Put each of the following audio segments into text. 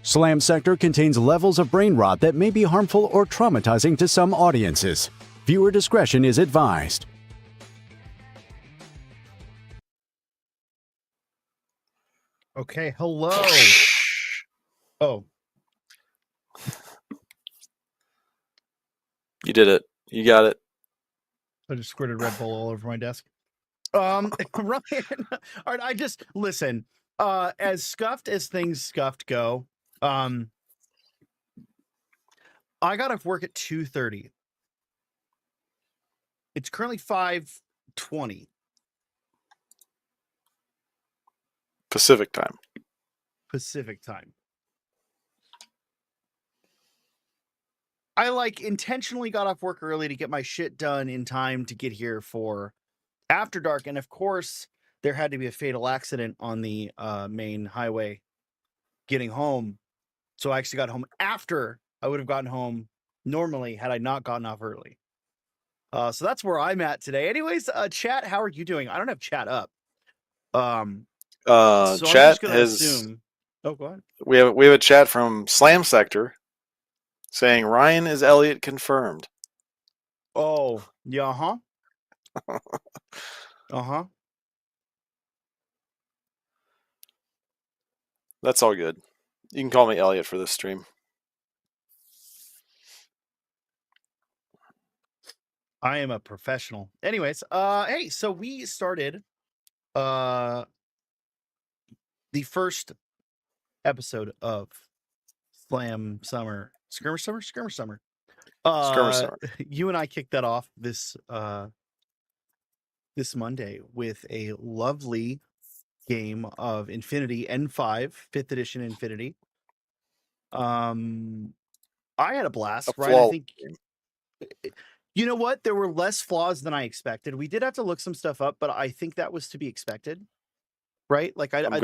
Slam Sector contains levels of brain rot that may be harmful or traumatizing to some audiences. Viewer discretion is advised. Okay, hello. Oh. You did it. You got it. I just squirted Red Bull all over my desk. Ryan, all right, I just listen. As scuffed as things scuffed go, I got off work at 2:30. It's currently 5:20 Pacific time. Pacific time. I intentionally got off work early to get my shit done in time to get here for after dark, and of course there had to be a fatal accident on the main highway getting home, so I actually got home after I would have gotten home normally had I not gotten off early. So that's where I'm at today. Anyways, chat, how are you doing? I don't have chat up. So chat I'm just gonna has. assume... Oh, go ahead. We have a chat from Slam Sector saying Ryan is Elliot confirmed. Oh, yeah, uh-huh. That's all good. You can call me Elliot for this stream. I am a professional. Anyways, hey, so we started the first episode of Skirmish Summer. Skirmish Summer. You and I kicked that off this Monday with a lovely game of Infinity N5 5th edition Infinity. I had a blast, right? I think you know what? There were less flaws than I expected. We did have to look some stuff up, but I think that was to be expected, right? I'm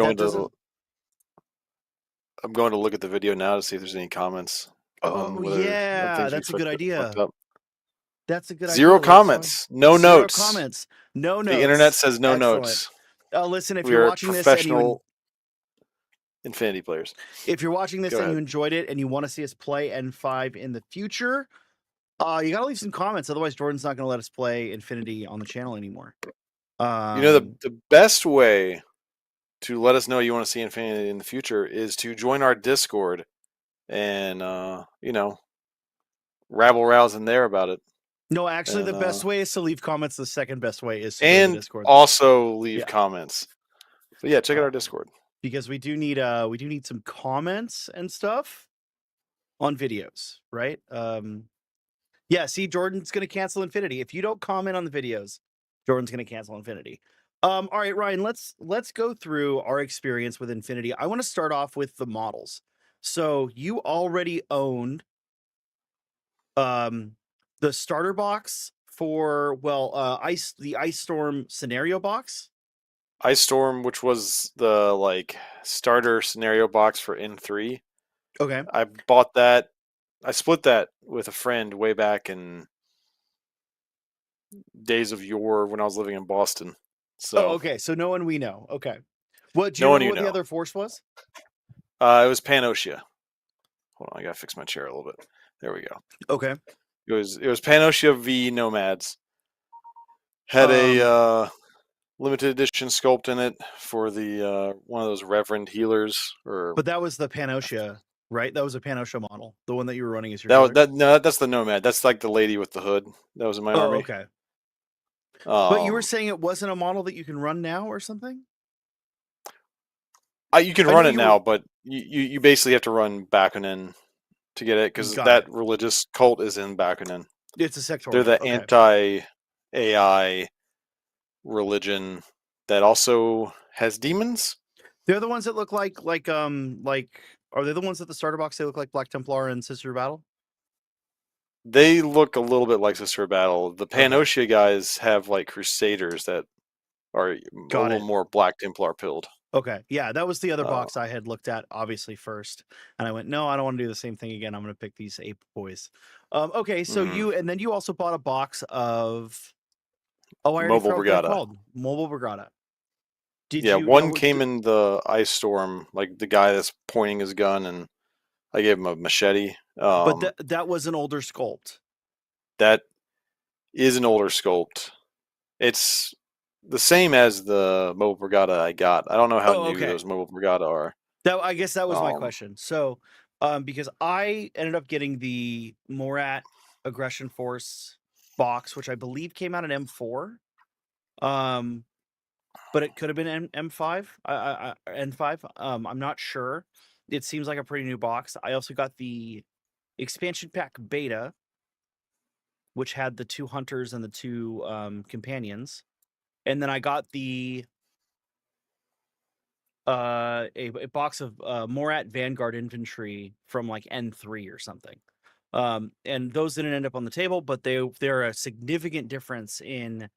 going to look at the video now to see if there's any comments. Oh yeah, that's a good idea. That's a good idea. Zero comments, no notes. Zero comments, no notes. The internet says no Excellent. notes. Listen, if we you're are watching this, professional Infinity players. If you're watching this and you enjoyed it and you want to see us play N5 in the future, you gotta leave some comments. Otherwise, Jordan's not gonna let us play Infinity on the channel anymore. The best way to let us know you want to see Infinity in the future is to join our Discord and rabble rouse in there about it. No, actually, the best way is to leave comments. The second best way is to and go to Discord. Also leave comments. So yeah, check out our Discord because we do need some comments and stuff on videos, right? Yeah, see, Jordan's gonna cancel Infinity. If you don't comment on the videos, Jordan's gonna cancel Infinity. All right, Ryan, let's go through our experience with Infinity. I want to start off with the models. So you already owned the starter box for the Ice Storm scenario box. Ice Storm, which was the starter scenario box for N3. Okay. I bought that. I split that with a friend way back in days of yore when I was living in Boston. So okay. So no one we know. Okay. What do you know what the other force was? It was Pan-Oceania. Hold on, I gotta fix my chair a little bit. There we go. Okay. It was Pan-Oceania v Nomads. Had a limited edition sculpt in it for the one of those Reverend healers. But that was the Pan-Oceania, right? That was a Pan-Oceania model, the one that you were running as your. That's the Nomad. That's like the lady with the hood. That was in my army. Okay. But you were saying it wasn't a model that you can run now or something? You can run it now, but you basically have to run Bakunin to get it because that religious cult is in Bakunin. It's a sector. They're the anti-AI religion that also has demons. They're the ones that look like are they the ones at the starter box? They look like Black Templar and Sister Battle. They look a little bit like Sister Battle. The Pan-Oceania guys have Crusaders that are a little more Black Templar pilled. Okay, yeah, that was the other box I had looked at, obviously, first. And I went, no, I don't want to do the same thing again. I'm going to pick these ape boys. Okay, so you also bought a box of... Oh, I already Mobile Brigada. Called. Mobile Brigada. One came in the Ice Storm, like the guy that's pointing his gun, and I gave him a machete. But that was an older sculpt. That is an older sculpt. It's the same as the Mobile Brigada I got. I don't know how new those Mobile Brigada are. I guess that was my question. So, because I ended up getting the Morat Aggression Force box, which I believe came out in M4. But it could have been M5, N5. I'm not sure. It seems like a pretty new box. I also got the expansion pack beta, which had the 2 hunters and the 2 companions, and then I got the a box of Morat Vanguard infantry from like N3 or something. And those didn't end up on the table, but they're a significant difference in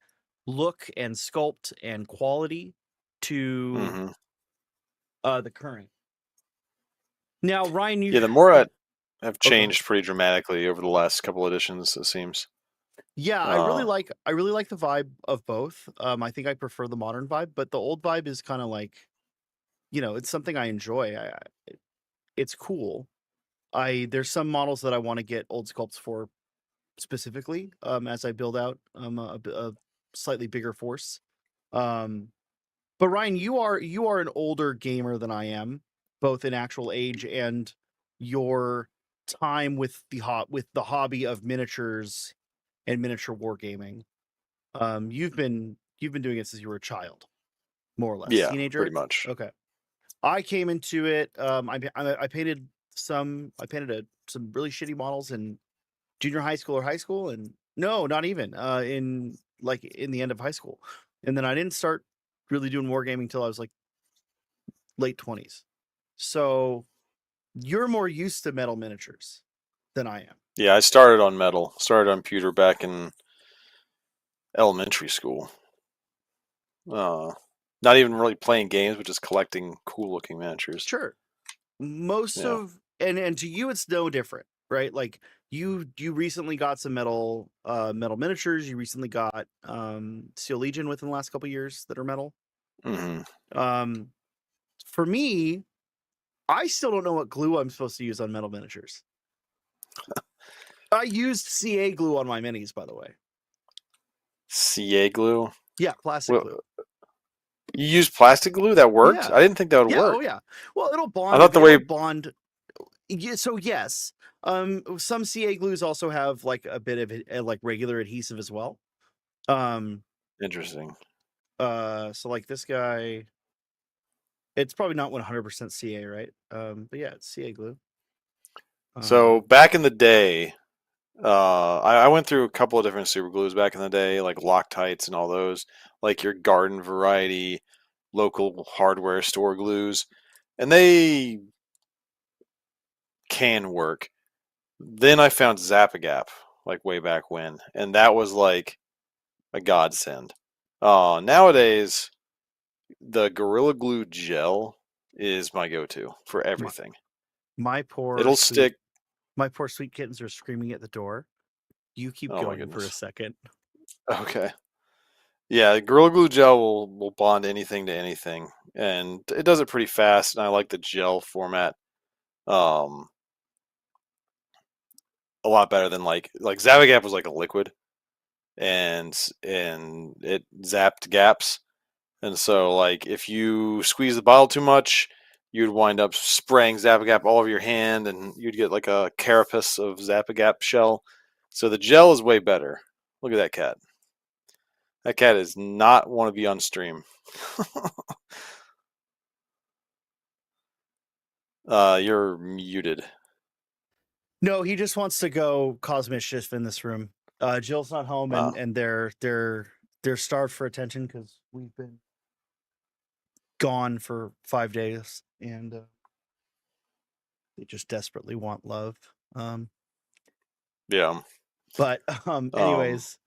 look and sculpt and quality to the current. Now, Ryan, the Morat have changed pretty dramatically over the last couple editions, it seems. Yeah, I really like the vibe of both. I think I prefer the modern vibe, but the old vibe is kind of like, it's something I enjoy. It's cool. There's some models that I want to get old sculpts for specifically, as I build out a slightly bigger force. But Ryan, you are an older gamer than I am, both in actual age and your time with the hobby of miniatures and miniature wargaming. You've been doing it since you were a child, more or less. Yeah, teenager, pretty much. Okay. I came into it. I painted some really shitty models in junior high school or high school, and no, not even in the end of high school, and then I didn't start really doing wargaming until I was like late 20s. So you're more used to metal miniatures than I am. Yeah, I started on metal. Started on pewter back in elementary school. Not even really playing games, but just collecting cool looking miniatures. Sure. Most of and to you it's no different, right? Like you recently got some metal miniatures. You recently got Steel Legion within the last couple of years that are metal. For me, I still don't know what glue I'm supposed to use on metal miniatures. I used CA glue on my minis, by the way. CA glue? Yeah, plastic glue. You used plastic glue? That worked? Yeah. I didn't think that would work. Oh yeah. Well, it'll bond. I thought bond. Yeah, so yes. Some CA glues also have like a bit of like regular adhesive as well. Interesting. So like this guy, it's probably not 100% CA, right? But yeah, it's CA glue. So back in the day, I went through a couple of different super glues back in the day, like Loctites and all those, like your garden variety, local hardware store glues, and they can work. Then I found Zap-A-Gap, like way back when, and that was like a godsend. Nowadays, the Gorilla Glue gel is my go-to for everything. It'll stick. My poor sweet kittens are screaming at the door. You keep going for a second. Okay. Yeah, Gorilla Glue gel will bond anything to anything, and it does it pretty fast. And I like the gel format, a lot better than like Zap-A-Gap was like a liquid, and it zapped gaps, and so like if you squeeze the bottle too much, you'd wind up spraying Zap-A-Gap all over your hand, and you'd get like a carapace of Zap-A-Gap shell. So the gel is way better. Look at that cat. That cat does not want to be on stream. You're muted. No, he just wants to go cause mischief in this room. Jill's not home, and they're starved for attention because we've been gone for 5 days, and they just desperately want love. Yeah. But anyways,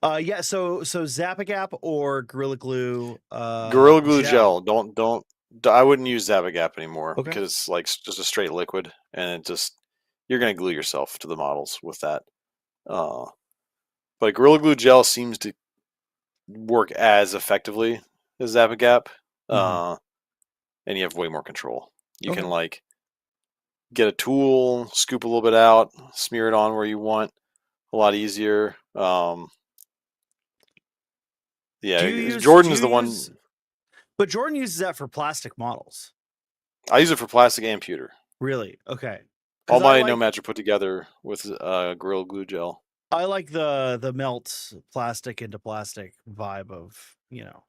yeah. So Zap-A-Gap or Gorilla Glue. Gorilla Glue gel. Don't. I wouldn't use Zap-A-Gap anymore because it's like just a straight liquid, and you're gonna glue yourself to the models with that. But Gorilla Glue gel seems to work as effectively as Zap-A-Gap, and you have way more control. You can like get a tool, scoop a little bit out, smear it on where you want. A lot easier. Yeah, Jordan is the one. But Jordan uses that for plastic models. I use it for plastic and pewter. Really? Okay. All my Nomads are put together with Gorilla Glue gel. I like the melt plastic into plastic vibe of, you know.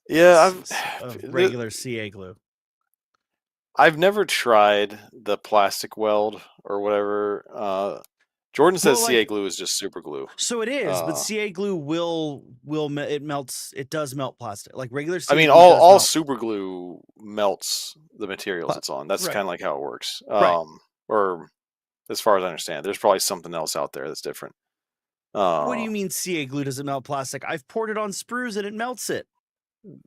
Yeah, of regular CA glue. I've never tried the plastic weld or whatever. Jordan says CA glue is just super glue. So it is, but CA glue will it melts. It does melt plastic like regular. CA I mean, glue all super glue melts the materials it's on. That's kind of like how it works. Or as far as I understand, there's probably something else out there that's different. What do you mean CA glue doesn't melt plastic? I've poured it on sprues and it melts it.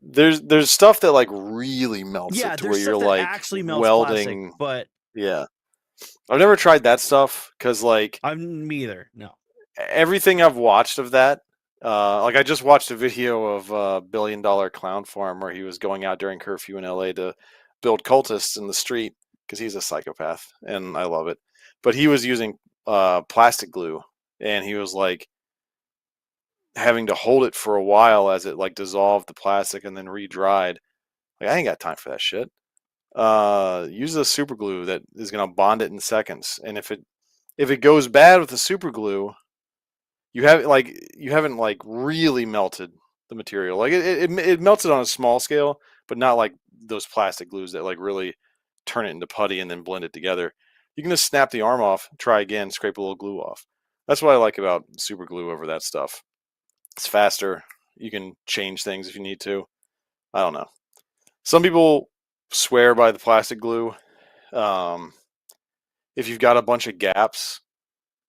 There's stuff that like really melts it to where you're like actually melts welding, plastic, but yeah. I've never tried that stuff because like me either. No. Everything I've watched of that, like I just watched a video of $1 Billion Clown Farm where he was going out during curfew in LA to build cultists in the street because he's a psychopath and I love it. But he was using plastic glue and he was like having to hold it for a while as it like dissolved the plastic and then re-dried. Like I ain't got time for that shit. Use a super glue that is gonna bond it in seconds. And if it goes bad with the super glue, you haven't like really melted the material. Like it melts it on a small scale, but not like those plastic glues that like really turn it into putty and then blend it together. You can just snap the arm off, try again, scrape a little glue off. That's what I like about super glue over that stuff. It's faster. You can change things if you need to. I don't know. Some people swear by the plastic glue. If you've got a bunch of gaps,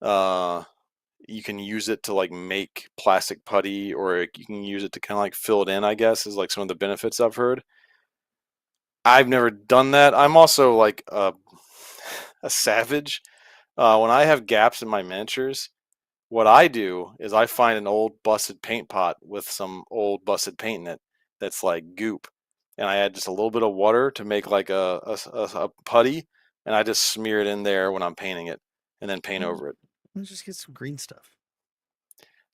you can use it to like make plastic putty, or you can use it to kind of like fill it in, I guess, is like some of the benefits I've heard. I've never done that. I'm also like a savage. When I have gaps in my miniatures, what I do is I find an old busted paint pot with some old busted paint in it that's like goop. And I add just a little bit of water to make like a putty, and I just smear it in there when I'm painting it and then paint over it. Let's just get some green stuff.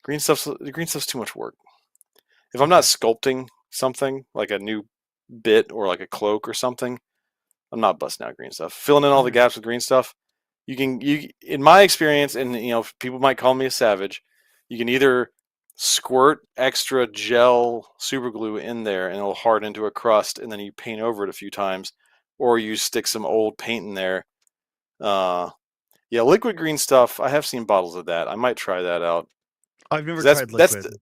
Green stuff's too much work. If I'm not sculpting something like a new bit or like a cloak or something, I'm not busting out green stuff. Filling in all the gaps with green stuff, you in my experience, and you know, people might call me a savage, you can either squirt extra gel super glue in there and it'll harden into a crust and then you paint over it a few times, or you stick some old paint in there. Yeah, liquid green stuff, I have seen bottles of that. I might try that out. I've never tried liquid.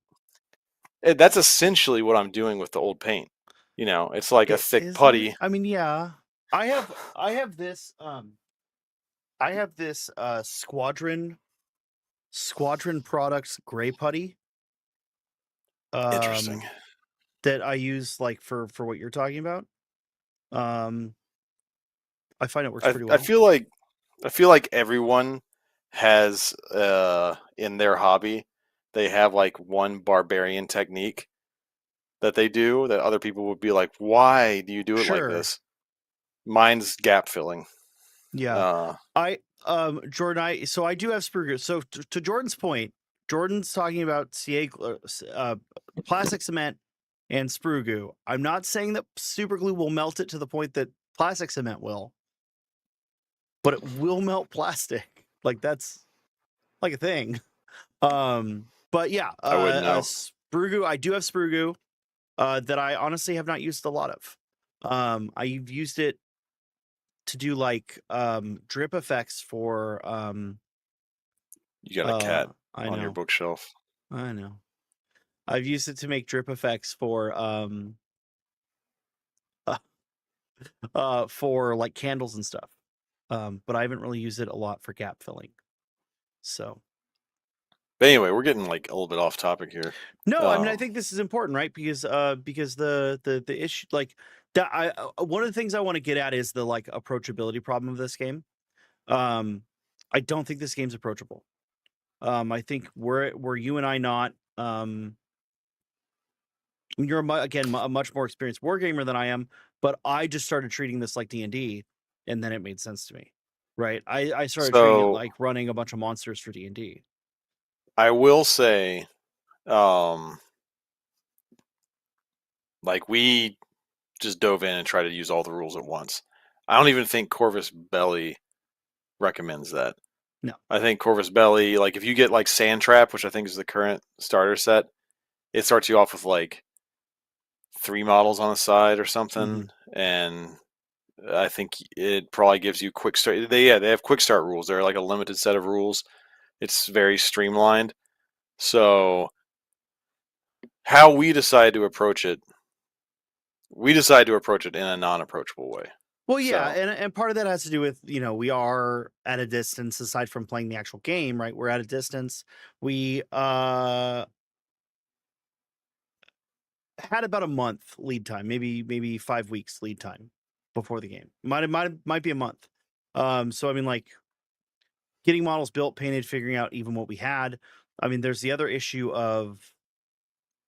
That's essentially what I'm doing with the old paint. You know, it's like a thick putty. I mean, yeah. I have this Squadron Products gray putty. Interesting. That I use like for what you're talking about. I find it works pretty well. I feel like everyone has in their hobby, they have like one barbarian technique that they do that other people would be like, why do you do it like this? Mine's gap filling. Yeah. Jordan, I do have sprue glue. So to Jordan's point, Jordan's talking about plastic cement and sprue glue. I'm not saying that super glue will melt it to the point that plastic cement will, but it will melt plastic. Like that's like a thing. But yeah, I wouldn't know. Sprue glue. I do have sprue glue that I honestly have not used a lot of. I've used it to do like drip effects for you got a cat on your bookshelf. I know. I've used it to make drip effects for like candles and stuff. But I haven't really used it a lot for gap filling. So but anyway, we're getting like a little bit off topic here. No, I mean I think this is important, right? Because the issue like that one of the things I want to get at is the like approachability problem of this game. I don't think this game's approachable. I think we're you and I not you're again a much more experienced wargamer than I am, but I just started treating this like D&D and then it made sense to me. Right. I started treating it So like running a bunch of monsters for D&D. I will say, like we just dove in and tried to use all the rules at once. I don't even think Corvus Belli recommends that. No. I think Corvus Belli, like if you get like Sand Trap, which I think is the current starter set, it starts you off with like 3 models on the side or something, and I think it probably gives you quick start. They have quick start rules. They're like a limited set of rules. It's very streamlined. So how we decide to approach it, we decide to approach it in a non-approachable way. Well, yeah, So, and part of that has to do with, we are at a distance aside from playing the actual game, right? We're at a distance. We had about a month lead time, maybe 5 weeks lead time before the game. Might be a month. So I mean, like getting models built, painted, figuring out even what we had. I mean, there's the other issue of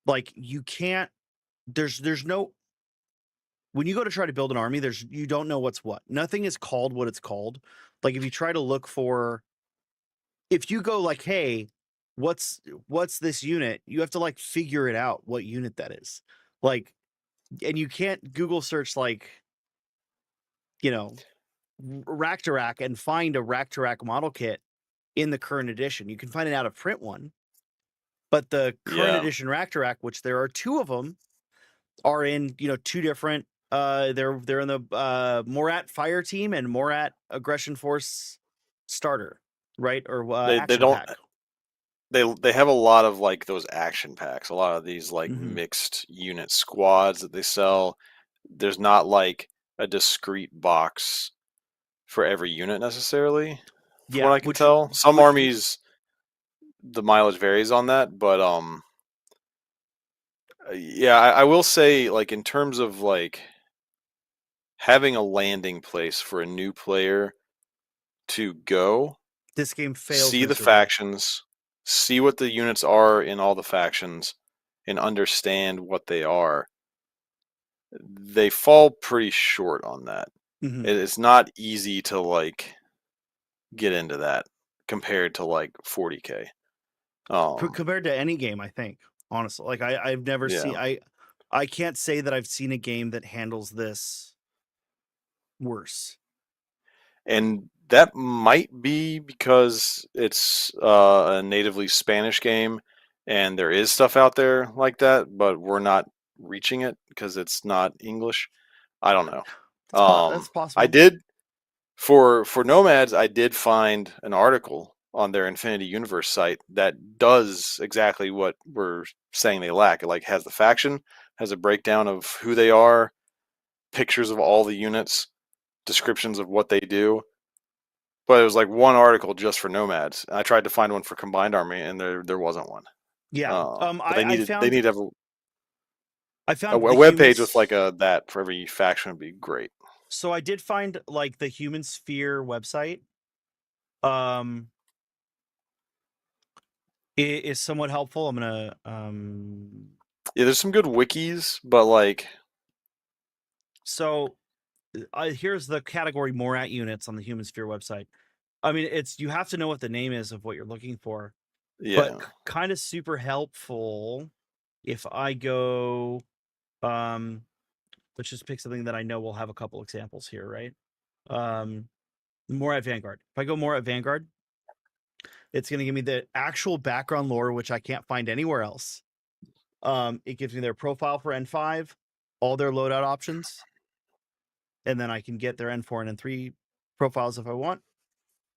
like you can't. There's no when you go to try to build an army, you don't know what's what. Nothing is called what it's called. Like if you try to look for, if you go like, hey, what's this unit? You have to like figure it out what unit that is. Like, and you can't Google search like, rack to rack and find a rack to rack model kit in the current edition. You can find an out of print one, but the current yeah, edition rack to rack, which there are 2 of them, are in 2 different. They're in the Morat Fire Team and Morat Aggression Force starter, right? Or they action don't pack. they have a lot of like those action packs, a lot of these like Mhm. mixed unit squads that they sell. There's not like a discrete box for every unit necessarily, from what Yeah, I can tell. Some which armies the mileage varies on that, but yeah, I will say like in terms of like having a landing place for a new player to go, this game fails see the miserably. factions, see what the units are in all the factions, and understand what they are. They fall pretty short on that. Mhm. It's not easy to like get into that compared to like 40K. Compared to any game, I think, honestly. Like I've never seen. Yeah, I can't say that I've seen a game that handles this worse. and that might be because it's a natively Spanish game, and there is stuff out there like that, but we're not reaching it because it's not English. I don't know. That's I possible. did for Nomads. I did find an article on their Infinity Universe site that does exactly what we're saying they lack. It like has the faction, has a breakdown of who they are, pictures of all the units, descriptions of what they do. But it was like one article just for Nomads. I tried to find one for Combined Army, and there wasn't one. Yeah. But they I need to have I found a the web page with humans. like a that for every faction would be great. So I did find like the Human Sphere website. Um, it is somewhat helpful. I'm gonna Yeah, there's some good wikis, but like so here's the category Morat units on the Human Sphere website. I mean, you have to know what the name is of what you're looking for, but yeah, kind of super helpful. If I go, let's just pick something that I know we'll have a couple examples here, right? Morat Vanguard. If I go Morat Vanguard, it's going to give me the actual background lore, which I can't find anywhere else. It gives me their profile for N5, all their loadout options, and then I can get their N4 and N3 profiles if I want.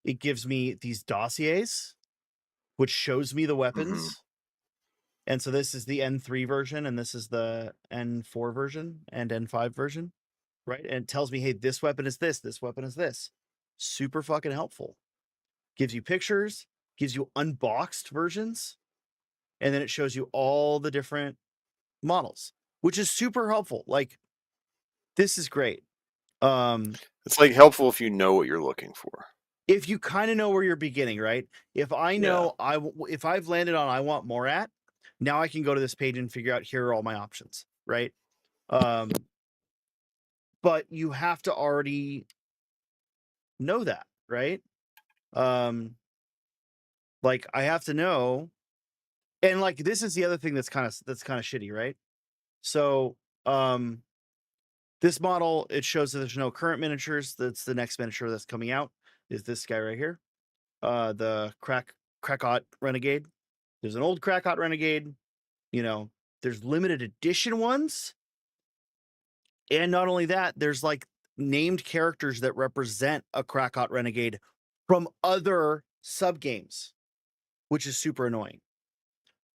It gives me these dossiers, which shows me the hmm weapons. And so this is the N3 version, and this is the N4 version and N5 version, right? And it tells me, hey, this weapon is this weapon is this. Super fucking helpful. Gives you pictures, gives you unboxed versions, and then it shows you all the different models, which is super helpful. Like, this is great. it's like helpful if you know what you're looking for. If you kind of know where you're beginning, right? If I Yeah, know if I've landed on I want Morat, now I can go to this page and figure out here are all my options, right? But you have to already know that, right? Like I have to know, and like this is the other thing that's kind of shitty, right? So, this model, it shows that there's no current miniatures. That's the next miniature that's coming out is this guy right here. The Krakot Renegade. There's an old Krakot Renegade. You know, there's limited edition ones. And not only that, there's like named characters that represent a Krakot Renegade from other sub games, which is super annoying.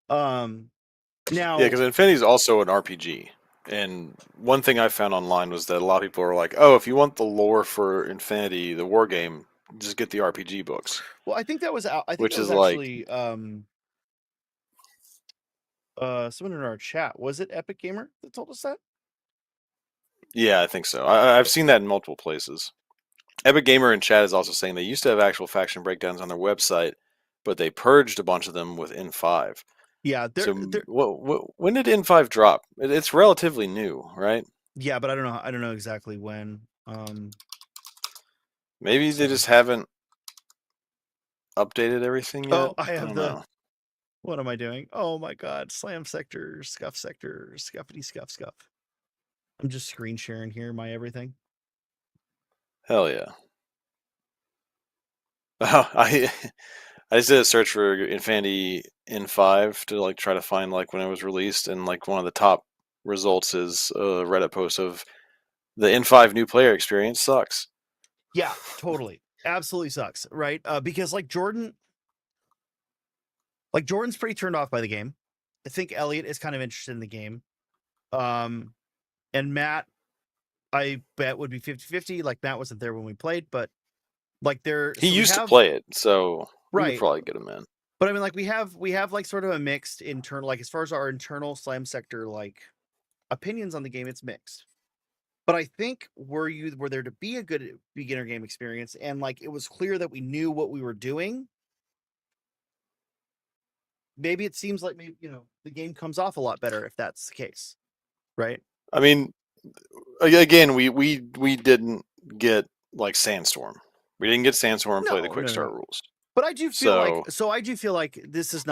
Now, Yeah, because Infinity is also an RPG. And one thing I found online was that a lot of people are like, "Oh, if you want the lore for Infinity, the war game, just get the RPG books." well, I think that was Which is like, actually someone in our chat. Was it Epic Gamer that told us that? yeah, I think so. I've seen that in multiple places. Epic Gamer in chat is also saying they used to have actual faction breakdowns on their website, but they purged a bunch of them with N5. Yeah, So when did N5 drop? It's relatively new, right? yeah, but I don't know. I don't know exactly when. Maybe they just haven't updated everything yet. Oh, I have don't know. What am I doing? Oh my god! Slam sector, scuffity scuff. I'm just screen sharing here my everything. Hell yeah. I just did a search for Infinity N5 to like try to find like when it was released, and like one of the top results is a Reddit post of the N5 new player experience sucks. Yeah, totally, absolutely sucks, right? Because Jordan's pretty turned off by the game. I think Elliot is kind of interested in the game. And Matt, I bet would be 50-50. Like Matt wasn't there when we played, but like He used to play it, so we could probably get him in. But I mean, like we have like sort of a mixed internal, like as far as our internal slam sector like opinions on the game, it's mixed. But I think were there to be a good beginner game experience, and like it was clear that we knew what we were doing, maybe it seems like maybe the game comes off a lot better if that's the case, right? I mean, again, we didn't get like Sandstorm. We didn't get Sandstorm and play the quick start rules. But I do feel like this is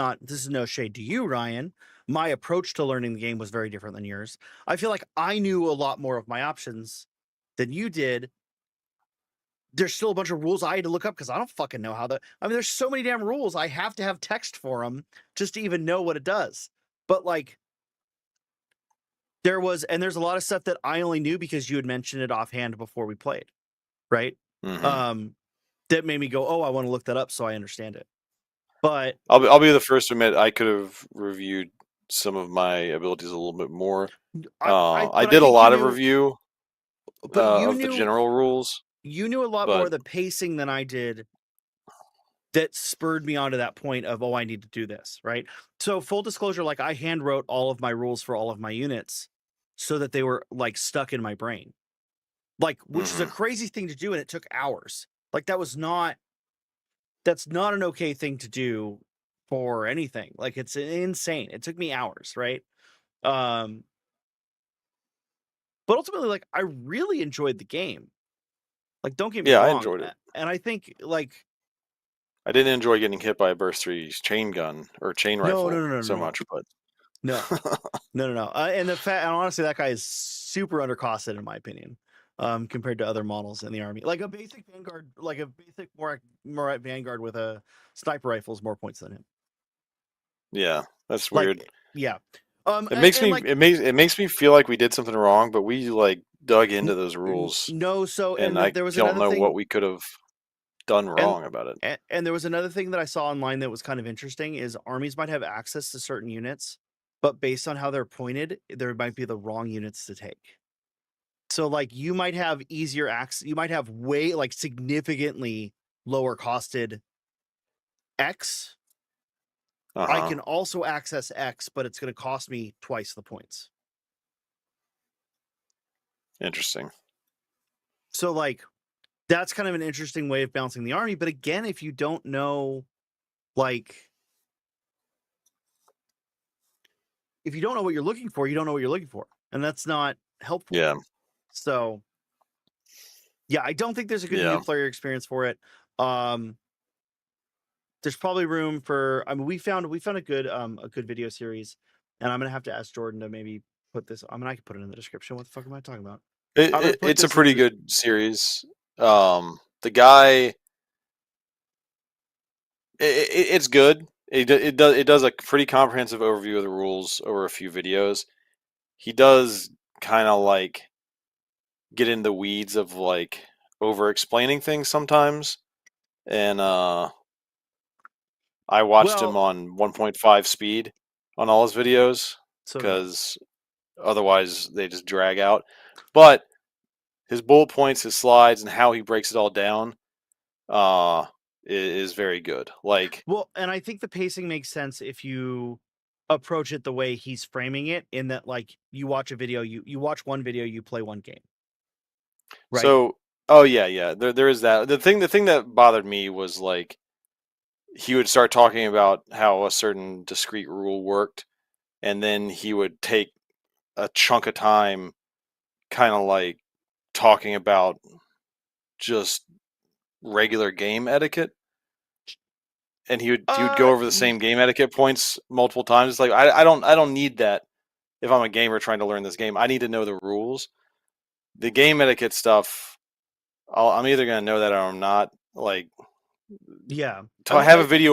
no shade to you, Ryan. My approach to learning the game was very different than yours. I feel like I knew a lot more of my options than you did. There's still a bunch of rules I had to look up because I don't fucking know how there's so many damn rules. I have to have text for them just to even know what it does. But like, there's a lot of stuff that I only knew because you had mentioned it offhand before we played, right? Mm-hmm. That made me go, oh, I want to look that up so I understand it. But I'll be the first to admit I could have reviewed some of my abilities a little bit more. I did a lot of review of the general rules. You knew a lot more of the pacing than I did. That spurred me onto that point of, oh, I need to do this, right? So full disclosure, like I hand wrote all of my rules for all of my units so that they were like stuck in my brain. Like, which is a crazy thing to do, and it took hours. Like that's not an okay thing to do for anything. Like it's insane. It took me hours, right? But ultimately, like I really enjoyed the game. Like, don't get me wrong. I enjoyed it. And I think like I didn't enjoy getting hit by a burst 3 chain gun or chain rifle so much, but no. And honestly, that guy is super undercosted in my opinion, compared to other models in the army. Like a basic Vanguard, like a basic Morat Vanguard with a sniper rifle is more points than him. Yeah, that's weird. Yeah. It makes me feel like we did something wrong, but we like dug into those rules. No, so and I there was don't know what we could have done wrong about it. And there was another thing that I saw online that was kind of interesting is armies might have access to certain units, but based on how they're pointed, there might be the wrong units to take. So like you might have easier access, you might have way like significantly lower costed X. I can also access X, but it's going to cost me twice the points. Interesting. So like that's kind of an interesting way of balancing the army. But again, if you don't know, like, if you don't know what you're looking for, you don't know what you're looking for. And that's not helpful. Yeah. So, Yeah, I don't think there's a good Yeah. new player experience for it. There's probably room for. I mean, we found a good video series, and I'm gonna have to ask Jordan to maybe put this. I mean, I can put it in the description. What the fuck am I talking about? I'm gonna put It's a this in pretty the. good series. The guy, it's good. It does a pretty comprehensive overview of the rules over a few videos. He does kind of like get in the weeds of like over explaining things sometimes, and I watched him Well, on 1.5 speed on all his videos so did I. because otherwise they just drag out. But his bullet points, his slides, and how he breaks it all down uh is very good. Like, Well, and I think the pacing makes sense if you approach it the way he's framing it, in that like you watch a video, you watch one video, you play one game, right? so oh yeah, there is that. The thing that bothered me was like he would start talking about how a certain discrete rule worked, and then he would take a chunk of time kind of like talking about just regular game etiquette, and he would go over the same game etiquette points multiple times. It's like I don't need that if I'm a gamer trying to learn this game. I need to know the rules. The game etiquette stuff, I'm either gonna know that or I'm not. Like, Yeah, to I mean,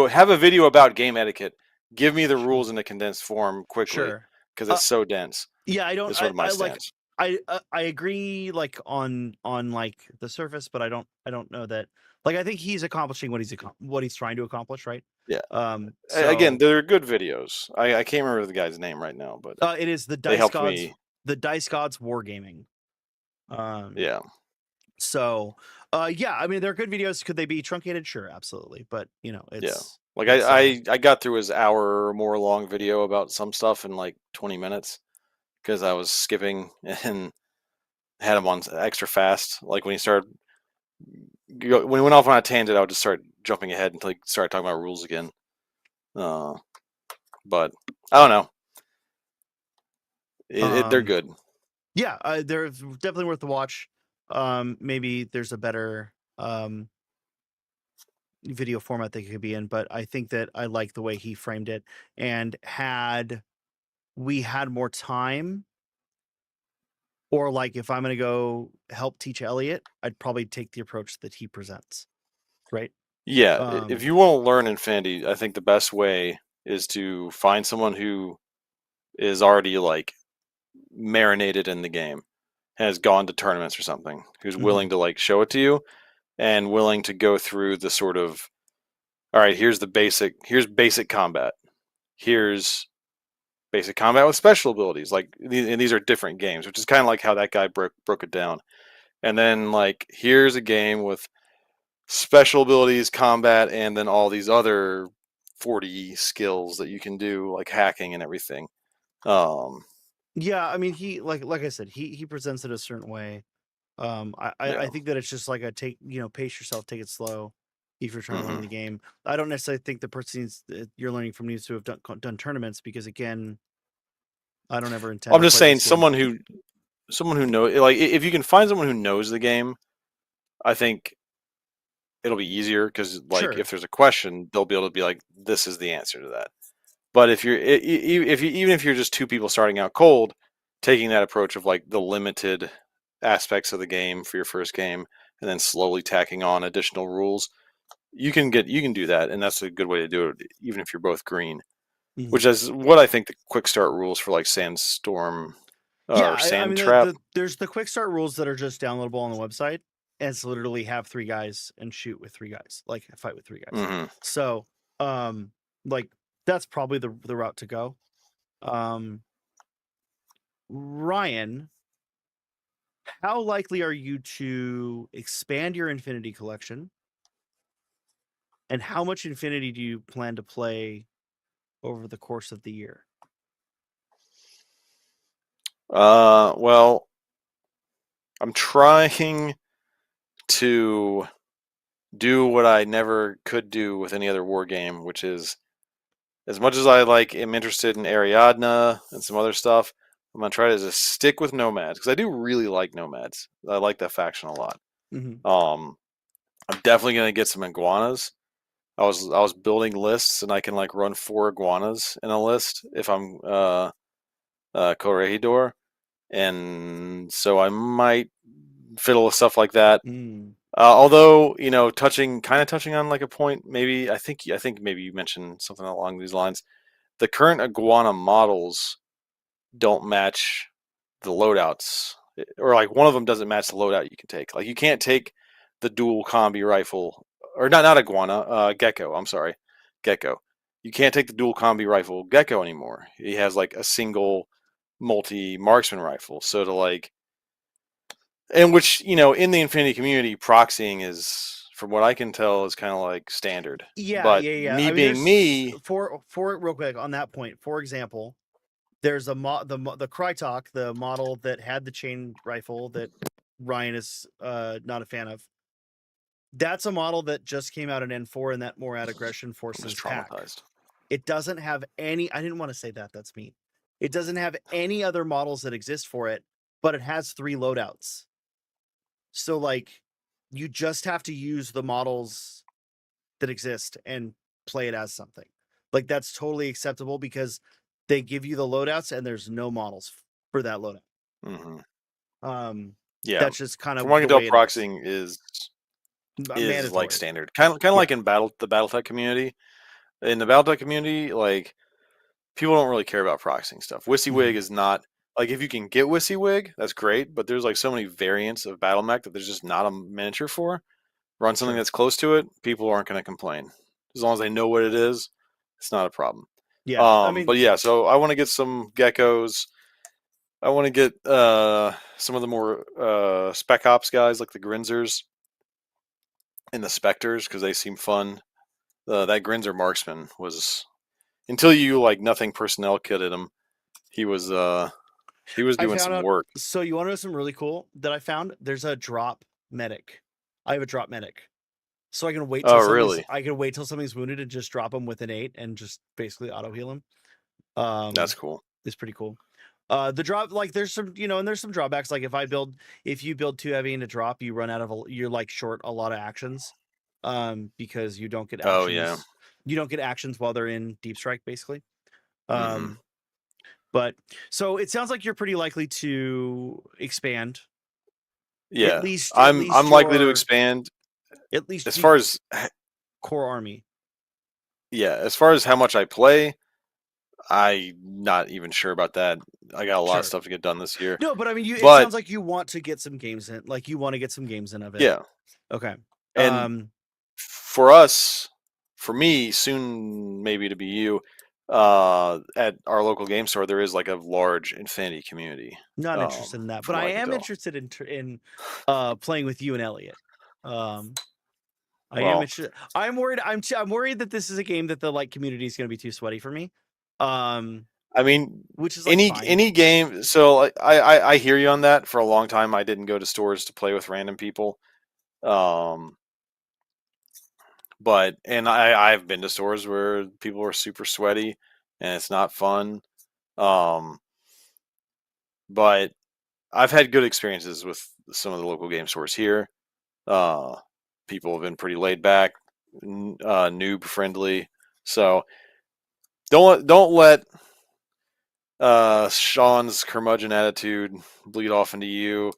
have a video about game etiquette. Give me the sure, rules in a condensed form quickly sure. because Uh, it's so dense. yeah, I don't. Is sort of my I like. stance. I agree, like on like the surface, but I don't know that. Like, I think he's accomplishing what he's trying to accomplish, right? Yeah. Again, So they're good videos. I can't remember the guy's name right now, but it is they helped me. the Dice Gods Wargaming. Um, Yeah, so yeah, I mean, they're good videos. Could they be truncated? Sure, absolutely. But yeah. it's Like it's I got through his hour or more long video about some stuff in like 20 minutes because I was skipping and had him on extra fast. Like when he started, when he went off on a tangent, I would just start jumping ahead until he started talking about rules again. Uh, but I don't know. They're um good. yeah, they're definitely worth the watch. Maybe there's a better video format they could be in, but I think that I like the way he framed it. And had we had more time, or like if I'm gonna go help teach Elliot, I'd probably take the approach that he presents, right? Yeah, if Um, you want to learn Infinity, I think the best way is to find someone who is already like marinated in the game, has gone to tournaments or something, who's willing mhm. to like show it to you and willing to go through the sort of, all right, here's basic combat. Here's basic combat with special abilities. Like, and these are different games, which is kind of like how that guy broke it down. And then like here's a game with special abilities, combat, and then all these other 40 skills that you can do, like hacking and everything. Um, Yeah, I mean, he like I said, he presents it a certain way. I yeah. think that it's just like a pace yourself, take it slow if you're trying to learn hmm the game. I don't necessarily think the person that you're learning from needs to have done tournaments, because again, I don't ever intend I'm to just play saying this game. someone who knows, like, if you can find someone who knows the game, I think it'll be easier because like Sure. if there's a question, they'll be able to be like, this is the answer to that. But if you're if you even if you're just two people starting out cold, taking that approach of like the limited aspects of the game for your first game, and then slowly tacking on additional rules, you can do that, and that's a good way to do it, even if you're both green. Mhm. Which is what I think the quick start rules for like Sandstorm Yeah, or I Sand mean, Trap. there's the quick start rules that are just downloadable on the website, and it's literally have three guys and shoot with three guys, like fight with three guys. hmm So, like that's probably the route to go. Um, Ryan, how likely are you to expand your Infinity collection, and how much Infinity do you plan to play over the course of the year? Well, I'm trying to do what I never could do with any other war game, which is, as much as I like am interested in Ariadna and some other stuff, I'm gonna try to just stick with Nomads because I do really like Nomads. I like that faction a lot. Mhm. I'm definitely gonna get some iguanas. I was building lists, and I can like run 4 iguanas in a list if I'm corregidor, and so I might fiddle with stuff like that. Mm. Although touching on like a point, maybe I think maybe you mentioned something along these lines. The current iguana models don't match the loadouts, or like one of them doesn't match the loadout you can take. Like you can't take the dual combi rifle, or not iguana, gecko. I'm sorry, gecko. You can't take the dual combi rifle gecko anymore. He has like a single multi marksman rifle. So to like, and which in the Infinity community, proxying is, from what I can tell, is kind of like standard. Yeah, But yeah, yeah. me I mean, being there's me, for real quick on that point. For example, there's the Krytok, the model that had the chain rifle that Ryan is not a fan of. That's a model that just came out in N4 in that Morat Aggression I'm just Forces pack. traumatized. It doesn't have any. I didn't want to say that. That's mean. It doesn't have any other models that exist for it, but it has 3 loadouts. So like, you just have to use the models that exist and play it as something. Like that's totally acceptable because they give you the loadouts and there's no models for that loadout. Hmm. Um, Yeah, that's just kind from what of I can the tell, way it is. proxying is like Mandatory. standard, kind of Yeah. like in the BattleTech community. In the BattleTech community, like people don't really care about proxying stuff. WYSIWYG Mhm. is not like, if you can get WYSIWYG, that's great. But there's like so many variants of BattleMech that there's just not a miniature for. Run something Sure. that's close to it, people aren't going to complain as long as they know what it is. It's not a problem. Yeah. I But mean, yeah, so I want to get some geckos. I want to get some of the more spec ops guys like the Grinzers and the Spectres because they seem fun. That Grinzer marksman was, until you like nothing personnel kitted him, he was I doing found some out. work. So you want to know something really cool that I found? There's a drop medic. I have a drop medic. So I can wait Oh, till really? something's wounded and just drop him with an 8 and just basically auto heal him. That's cool. It's pretty cool. The drop, like there's some, and there's some drawbacks. Like if you build too heavy into drop, you run out of you're like short a lot of actions. Because you don't get Oh, yeah. actions. You don't get actions while they're in deep strike, basically. Hmm. But so it sounds like you're pretty likely to expand. At Yeah, least I'm likely to expand. at least As the far as core army. Yeah, as far as how much I play, I'm not even sure about that. I got a lot of Sure. stuff to get done this year. No, but I mean, it But sounds like you want to get some games in. Like you want to get some games in of it. yeah, Okay. and for us, for me, soon maybe to be you, at our local game store, there is like a large Infinity community. Not interested in that, but From what I I can am tell. interested in playing with you and Elliot. I am Well, interested. I'm worried. I'm worried that this is a game that the like community is going to be too sweaty for me. Um, I mean, which is like fine. any game. So like, I hear you on that. For a long time, I didn't go to stores to play with random people. Um, But I've been to stores where people are super sweaty and it's not fun. Um, but I've had good experiences with some of the local game stores here. Uh, People have been pretty laid back, noob friendly. So don't let Sean's curmudgeon attitude bleed off into you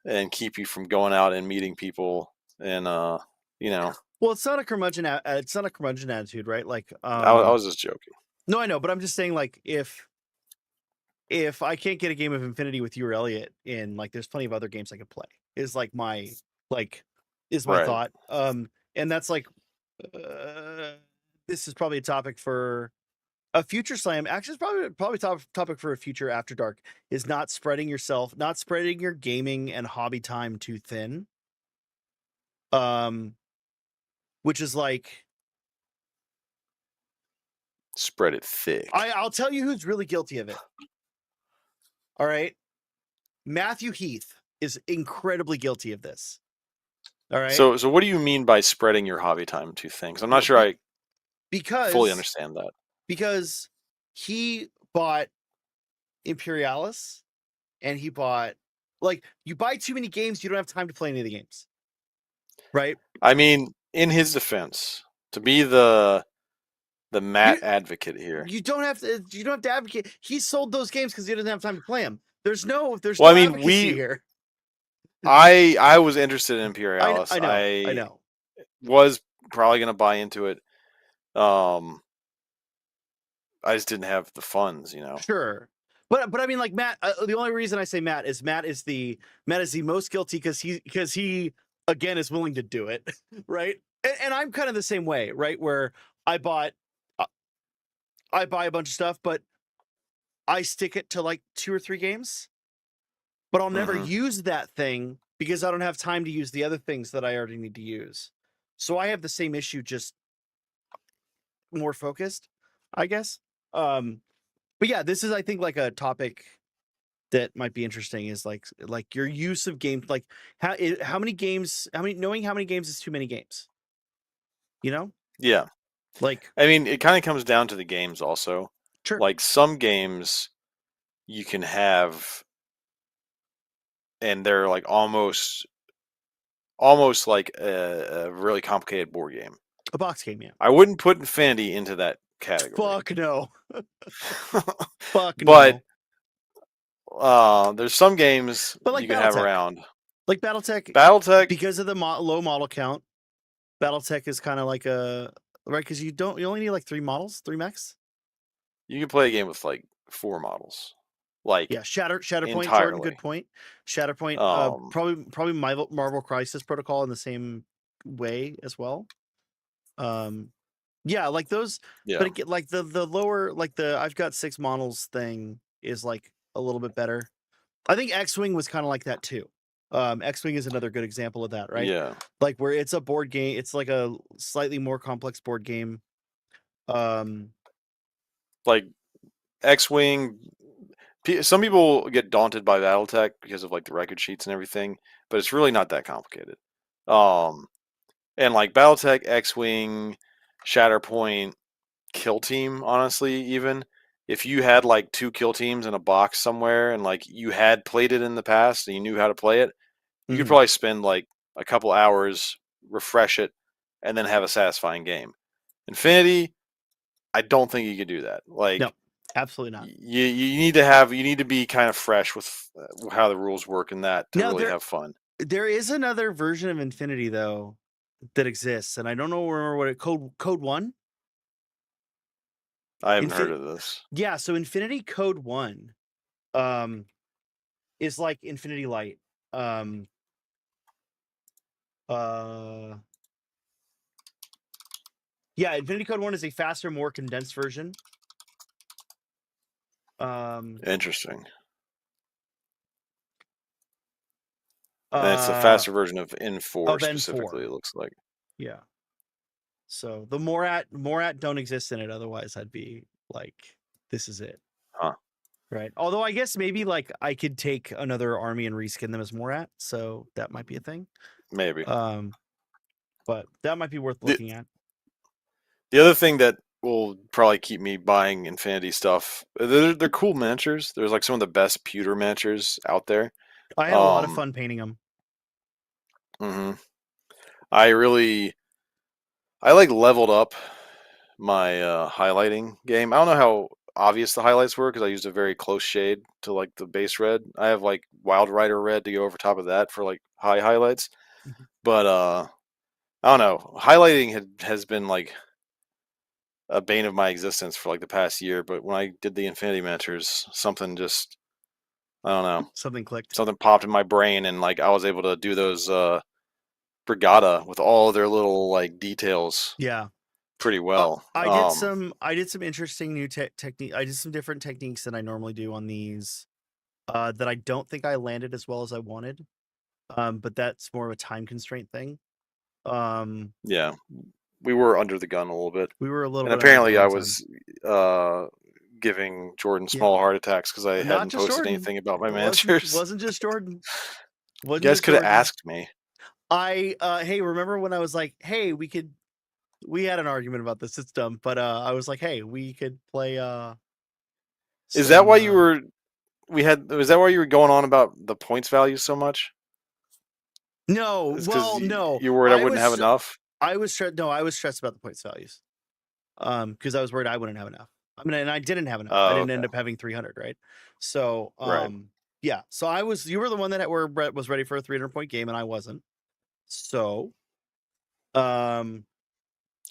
and keep you from going out and meeting people and you know. Well, it's not a curmudgeon. It's not a curmudgeon attitude, right? Like, I was just joking. no, I know, but I'm just saying, like, if I can't get a game of Infinity with you or Elliot in, like, there's plenty of other games I could play. Is like my like is my Right. thought. And that's like, uh, this is probably a topic for a future slam. Actually, it's probably topic for a future After Dark. Is not spreading your gaming and hobby time too thin. Which is like, Spread it thick. I'll tell you who's really guilty of it. All right. Matthew Heath is incredibly guilty of this. All right. So what do you mean by spreading your hobby time to things? I'm not sure I fully Because understand that. because he bought Imperialis and he bought, like, you buy too many games, you don't have time to play any of the games. right? I mean, in his defense, to be the Matt advocate here. You don't have to advocate. He sold those games because he didn't have time to play them. There's no Well, I mean, advocacy here. I was interested in Imperialis. I know. Was probably going to buy into it. I just didn't have the funds, you know. Sure. But I mean, like Matt, the only reason I say Matt is the most guilty because he again is willing to do it, right? And I'm kind of the same way, right? Where I buy a bunch of stuff, but I stick it to like 2 or 3 games, but I'll never use that thing because I don't have time to use the other things that I already need to use. So I have the same issue, just more focused, I guess. But yeah, this is, I think, like a topic that might be interesting is like your use of games, like how many games, knowing how many games is too many games, you know? Yeah. Like, I mean, it kind of comes down to the games also. sure. Like some games you can have and they're like almost like a really complicated board game. A box game, yeah. I wouldn't put Infinity into that category. Fuck no. Fuck but no. There's some games But like you can have Battletech. around. Like Battletech, because of the low model count, Battletech is kind of like a right because you only need like 3 models, 3 mechs. You can play a game with like 4 models. Like Yeah, Shatterpoint, entirely. Jordan, good point. Shatterpoint, probably Marvel Crisis Protocol in the same way as well. Yeah, like those. Yeah. But it, like the lower, like the I've got 6 models thing is like a little bit better. I think X-Wing was kind of like that too. X-Wing is another good example of that, right? Yeah. Like where it's a board game, it's like a slightly more complex board game. Like X-Wing, some people get daunted by Battletech because of like the record sheets and everything, but it's really not that complicated. And like Battletech, X-Wing, Shatterpoint, Kill Team, honestly, even if you had like 2 kill teams in a box somewhere and like you had played it in the past and you knew how to play it, you could probably spend like a couple hours, refresh it, and then have a satisfying game. Infinity, I don't think you could do that. Like, no, absolutely not. You need to be kind of fresh with how the rules work in that to really have fun. There is another version of Infinity though that exists, and I don't remember what it Code 1. I haven't heard of this. Yeah, so Infinity Code 1 is like Infinity Light. Yeah, Infinity Code 1 is a faster, more condensed version. Interesting. And it's a faster version of N4 specifically, it looks like. Yeah. So the Morat don't exist in it, otherwise I'd be like, this is it. Huh. Right. Although I guess maybe like I could take another army and reskin them as Morat, so that might be a thing. Maybe. But that might be worth looking at. The other thing that will probably keep me buying Infinity stuff, they're cool miniatures. There's like some of the best pewter miniatures out there. I had a lot of fun painting them. I like leveled up my highlighting game. I don't know how obvious the highlights were because I used a very close shade to like the base red. I have like Wild Rider red to go over top of that for like high highlights. But I don't know. Highlighting has been like a bane of my existence for like the past year. But when I did the Infinity miniatures, something just, I don't know. Something clicked. Something popped in my brain and like I was able to do those Brigada with all their little like details. Yeah. Pretty well. I did some interesting new technique. I did some different techniques than I normally do on these that I don't think I landed as well as I wanted. But that's more of a time constraint thing. Yeah. We were under the gun a little bit. We were a little bit. And apparently I was giving Jordan small heart attacks because I hadn't posted anything about my miniatures. Wasn't just Jordan. You guys could have asked me. Hey, remember when I was like, hey, we had an argument about this. It's dumb, but I was like, hey, we could play. Is that why you were? Was that why you were going on about the points value so much? No, It's well, because no. you're worried I I wouldn't have was enough. I was stressed. No, I was stressed about the points values. Because I was worried I wouldn't have enough. I mean, and I didn't have enough. I Oh, didn't okay. end up having 300, right? So, Right. yeah. So you were the one that was ready for a 300-point game, and I wasn't. So, um,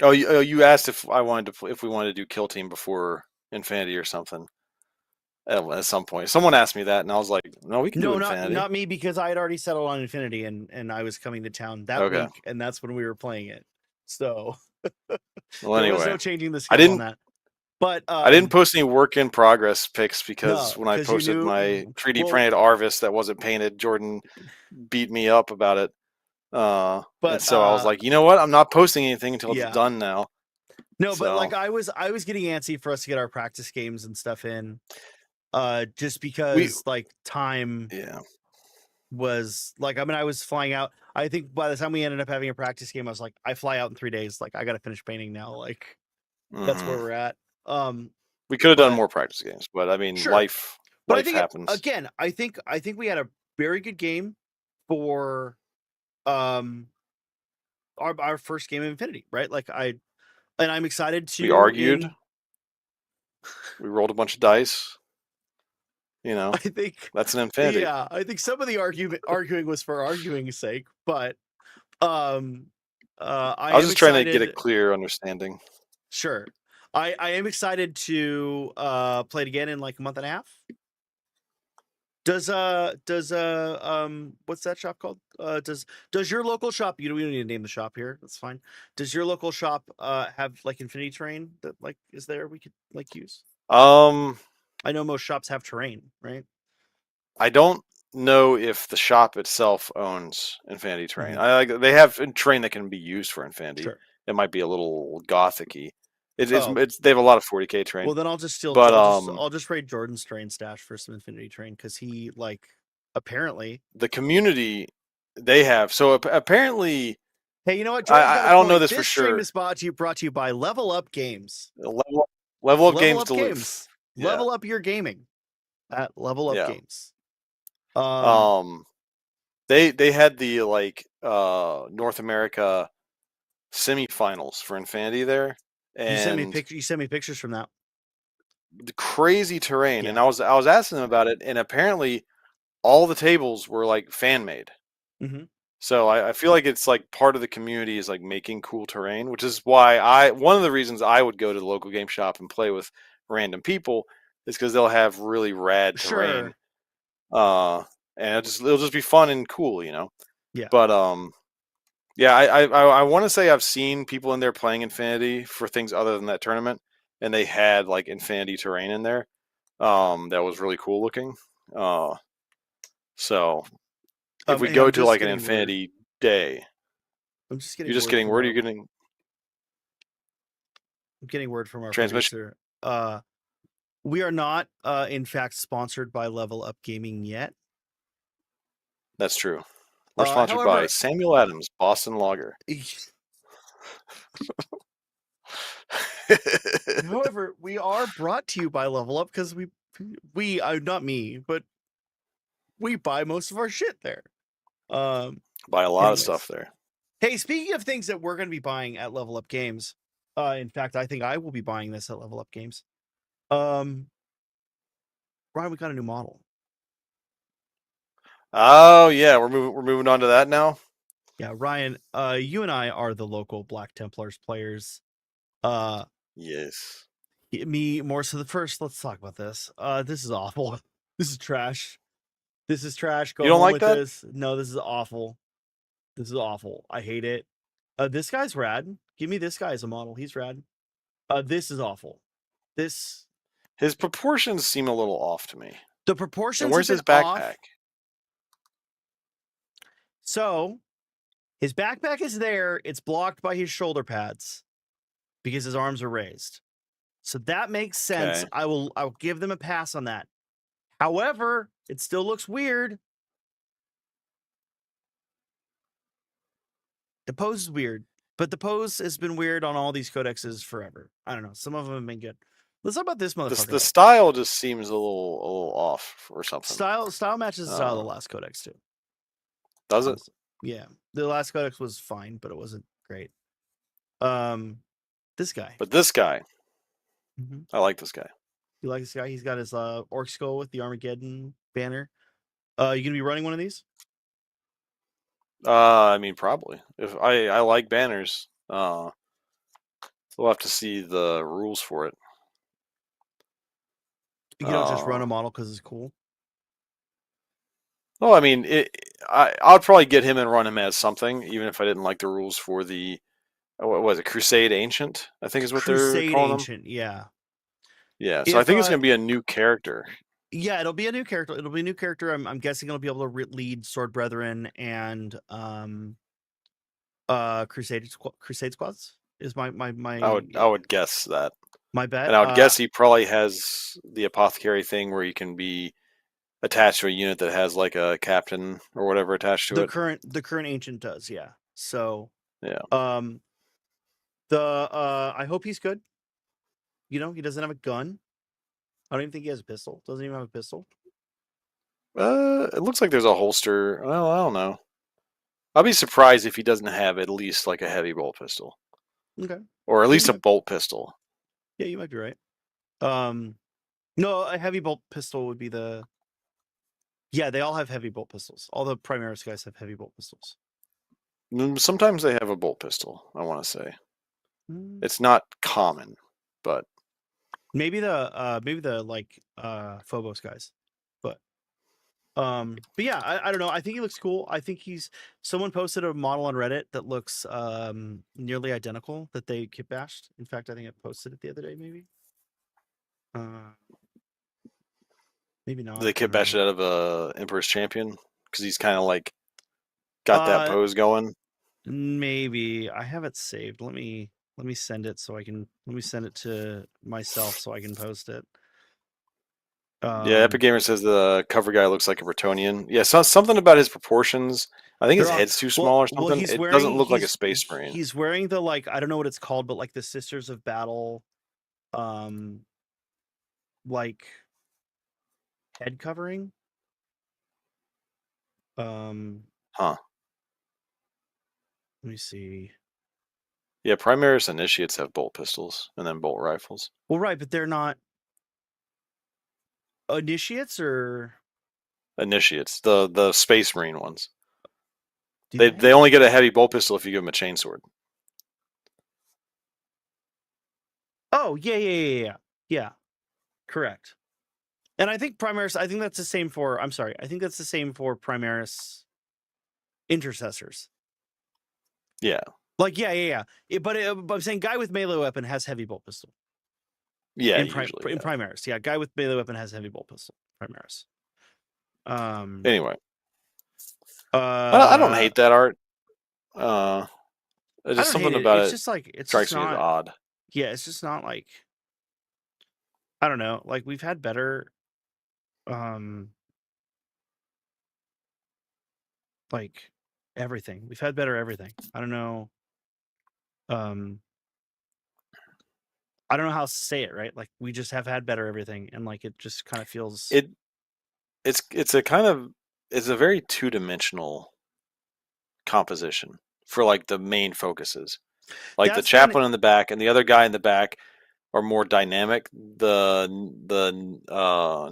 Oh, you asked if I wanted to if we wanted to do Kill Team before Infinity or something at some point. Someone asked me that, and I was like, "No, we can do no, Infinity." not me, because I had already settled on Infinity, and I was coming to town that Okay. week, and that's when we were playing it. So Well, there was anyway, no changing the I schedule on didn't. that. But I didn't post any work in progress pics because no, when I because you posted knew. my 3D Well, printed Arvis that wasn't painted, Jordan beat me up about it. And but so I was like, you know what? I'm not posting anything until it's yeah. done now. No, but So like I was getting antsy for us to get our practice games and stuff in. Just we, because like time yeah, was like, I mean, I was flying out. I think by the time we ended up having a practice game, I was like, I fly out in 3 days. Like, I gotta finish painting now. Like, that's where hmm we're at. we could have done But more practice games, but I mean, sure. life But I think happens. again, I think we had a very good game for our first game of Infinity, right? Like I'm excited We to argued. We rolled a bunch of dice. You know, I think that's an Infinity. yeah, I think some of the arguing was for arguing's sake, but I I was am just trying to get a excited. clear understanding. Sure. I am excited to play it again in like a month and a half. Does what's that shop called? Does your local shop, we don't need to name the shop here, that's fine. Does your local shop have like Infinity Terrain that like is there we could like use? I know most shops have terrain, right? I don't know if the shop itself owns Infinity Terrain. Mhm. They have a terrain that can be used for Infinity. Sure. It might be a little gothic-y. Oh, It's they have a lot of 40k terrain. well then I'll just steal. But I'll just raid Jordan's terrain stash for some Infinity Terrain because he like apparently. the community they have apparently Hey, you know what? Jordan's got a I don't know point. this for This stream sure. is brought to you by Level Up Games. Level Up Level Games Up Duluth. Games. Yeah. Level up your gaming at Level Up Yeah. Games. They had the like North America semifinals for Infinity there, and you sent me pictures from that. the crazy terrain. Yeah. And I was asking them about it, and apparently all the tables were like fan made. Mm-hmm. So I feel like it's like part of the community is like making cool terrain, which is why one of the reasons I would go to the local game shop and play with random people is because they'll have really rad terrain. Sure. And it'll just be fun and cool, you know. Yeah. But yeah, I want to say I've seen people in there playing Infinity for things other than that tournament, and they had like Infinity terrain in there, that was really cool looking. So if we go to like an Infinity day, I'm just getting. You're just getting word. You're getting. I'm getting word from our Transmission. producer. We are not, in fact, sponsored by Level Up Gaming yet. That's true. We're sponsored by Samuel Adams, Boston Lager. However, we are brought to you by Level Up because we not me, but we buy most of our shit there. Buy a lot of stuff there. Hey, speaking of things that we're going to be buying at Level Up Games, in fact, I think I will be buying this at Level Up Games. Ryan, we got a new model. Oh yeah, we're moving on to that now. Yeah, Ryan, you and I are the local Black Templars players. Yes. Me more so the first. Let's talk about this. This is awful. This is trash. This is trash. Go you don't home like with that? this. No, this is awful. This is awful. I hate it. This guy's rad. Give me this guy as a model. He's rad. This is awful. His proportions seem a little off to me. The proportions. And where's his backpack? Off. So, his backpack is there. It's blocked by his shoulder pads because his arms are raised. So that makes sense. Okay. I'll give them a pass on that. However, it still looks weird. The pose is weird, but the pose has been weird on all these codexes forever. I don't know. Some of them have been good. Let's talk about this motherfucker. The style just seems a little off or something. Style matches the style of the last codex too. Does it? Yeah, the last codex was fine, but it wasn't great. This guy. But this guy, Mm-hmm. I like this guy. You like this guy? He's got his orc skull with the Armageddon banner. You gonna be running one of these? I mean, probably. If I like banners. We'll have to see the rules for it. You don't just run a model because it's cool. Well, I mean, I'd probably get him and run him as something, even if I didn't like the rules for the what was it, Crusade Ancient? I think is what they're calling Ancient, yeah. Yeah, so I think it's going to be a new character. Yeah, it'll be a new character. It'll be a new character. I'm guessing it'll be able to lead Sword Brethren and Crusade Squads is my I would guess that. my bet. And I would guess he probably has the apothecary thing where you can be attached to a unit that has like a captain or whatever attached to it. The current ancient does, yeah. So yeah. I hope he's good. You know, he doesn't have a gun. I don't even think he has a pistol. Doesn't even have a pistol. It looks like there's a holster. Well, I don't know. I'll be surprised if he doesn't have at least like a heavy bolt pistol. Okay. Or at least a bolt pistol. Yeah, you might be right. No, a heavy bolt pistol would be the. Yeah, they all have heavy bolt pistols. All the Primaris guys have heavy bolt pistols. Sometimes they have a bolt pistol, I want to say. It's not common, but maybe the like Phobos guys. But yeah, I don't know. I think he looks cool. I think someone posted a model on Reddit that looks nearly identical that they kit bashed. In fact, I think I posted it the other day, maybe. Maybe not. They kit bashed it out of Emperor's Champion because he's kind of like got that pose going. Maybe I have it saved. Let me send it so I can. Let me send it to myself so I can post it. Yeah, Epic Gamer says the cover guy looks like a Bretonian. Yeah, something about his proportions. I think his head's too small or something. It doesn't look like a Space Marine. He's wearing the like I don't know what it's called, but like the Sisters of Battle, like head covering. Huh. Let me see. Yeah, Primaris Initiates have bolt pistols and then bolt rifles. Well, right, but they're not Initiates or Initiates, the Space Marine ones. They only get a heavy bolt pistol if you give them a chainsword. Oh, yeah. Correct. And I think Primaris, I think that's the same for, I'm sorry, I think that's the same for Primaris Intercessors. Yeah. Like, yeah. But I'm saying guy with melee weapon has heavy bolt pistol. Yeah, in usually, Primaris. Yeah, guy with melee weapon has heavy bolt pistol. Primaris. Anyway. I don't hate that art. Just something about it's just like it strikes me as odd. Yeah, it's just not like I don't know. Like we've had better, like everything. We've had better everything. I don't know. I don't know how to say it right. Like we just have had better everything, and like it just kind of feels It's a very two-dimensional composition for like the main focuses. Like the chaplain in the back and the other guy in the back are more dynamic. The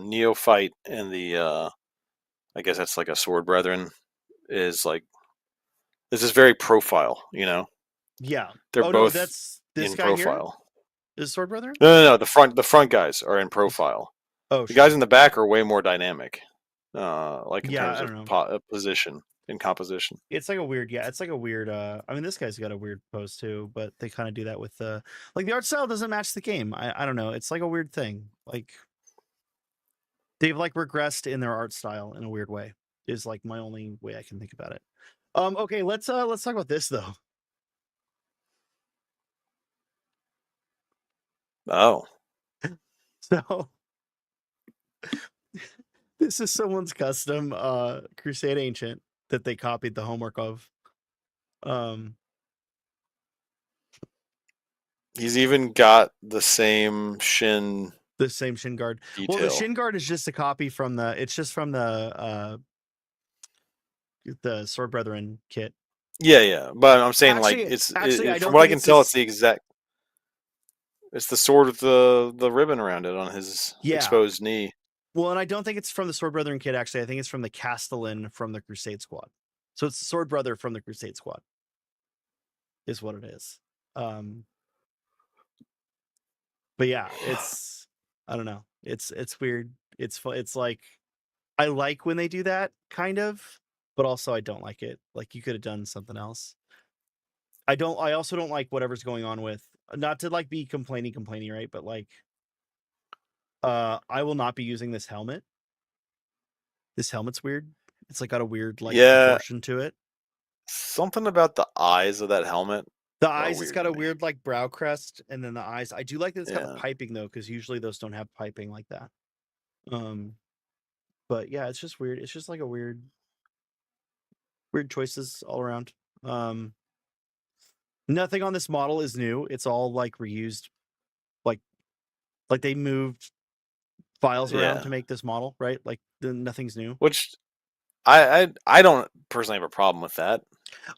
neophyte and the I guess that's like a sword brethren is like this is very profile, you know. Yeah, they're both that's this in guy profile. Here? Is sword brethren? No. The front guys are in profile. Oh, the guys in the back are way more dynamic. Like in terms of position and composition. It's like a weird, it's like a weird. I mean, this guy's got a weird pose too, but they kind of do that with like the art style doesn't match the game. I don't know. It's like a weird thing. Like they've like regressed in their art style in a weird way. Is like my only way I can think about it. Okay, let's talk about this though. Oh. So this is someone's custom Crusade Ancient that they copied the homework of. He's even got the same shin guard. Detail. Well, the shin guard is just a copy from the. It's just from the. the Sword Brethren kit. Yeah. But I'm saying like Actually, I from don't what I think can it's tell, this. it's the exact. It's the sword with the ribbon around it on his Yeah. exposed knee. Well, and I don't think it's from the Sword Brethren kit. Actually, I think it's from the Castellan from the Crusade Squad. So it's the Sword Brother from the Crusade Squad. Is what it is. But yeah, it's I don't know. It's weird. It's like I like when they do that kind of, but also I don't like it. Like you could have done something else. I also don't like whatever's going on with, not to like be complaining, right? But like I will not be using this helmet. This helmet's weird. It's like got a weird like proportion to it. Something about the eyes of that helmet. The eyes, it's got a weird like brow crest, and then the eyes. I do like that it's got the piping though, because usually those don't have piping like that. But yeah, it's just weird. It's just like a weird choices all around. Nothing on this model is new. It's all like reused, like they moved files around to make this model, right? Like nothing's new. Which I don't personally have a problem with that.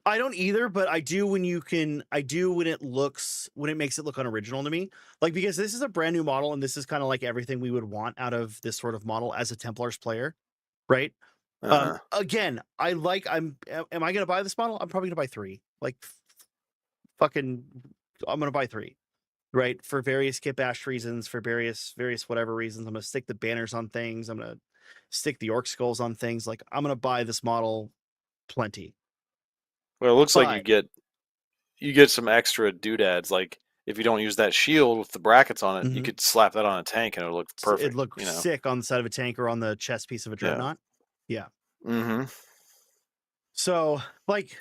I don't either, but I do when it makes it look unoriginal to me. Like, because this is a brand new model and this is kind of like everything we would want out of this sort of model as a Templars player, right? Again, am I gonna buy this model? I'm probably gonna buy 3. Like I'm gonna buy 3, right? For various kit bash reasons, for various whatever reasons. I'm gonna stick the banners on things, I'm gonna stick the orc skulls on things. Like I'm gonna buy this model plenty. Well, it looks like you get some extra doodads. Like if you don't use that shield with the brackets on it, you could slap that on a tank and it'll look perfect. It'd look sick on the side of a tank or on the chest piece of a dreadnought. Yeah. So like,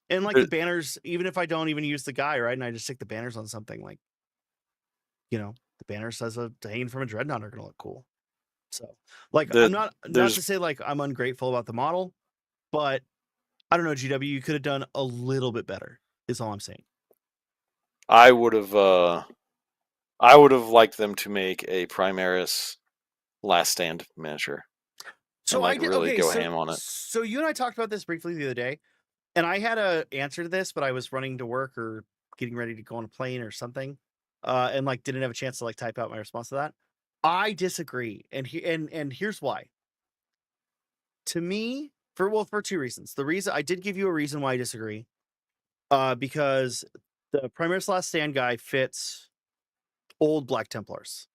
and like the banners, even if I don't even use the guy, right, and I just stick the banners on something, like, the banners as a hanging from a dreadnought are gonna look cool. So like, I'm not to say like I'm ungrateful about the model, but I don't know, GW, you could have done a little bit better, is all I'm saying. I would have liked them to make a Primaris Last Stand miniature. So and really go ham on it. So you and I talked about this briefly the other day, and I had an answer to this, but I was running to work or getting ready to go on a plane or something, and like didn't have a chance to like type out my response to that. I disagree, and here's why. To me, for 2 reasons. The reason I did give you a reason why I disagree, because the Primaris Last Stand guy fits old Black Templars,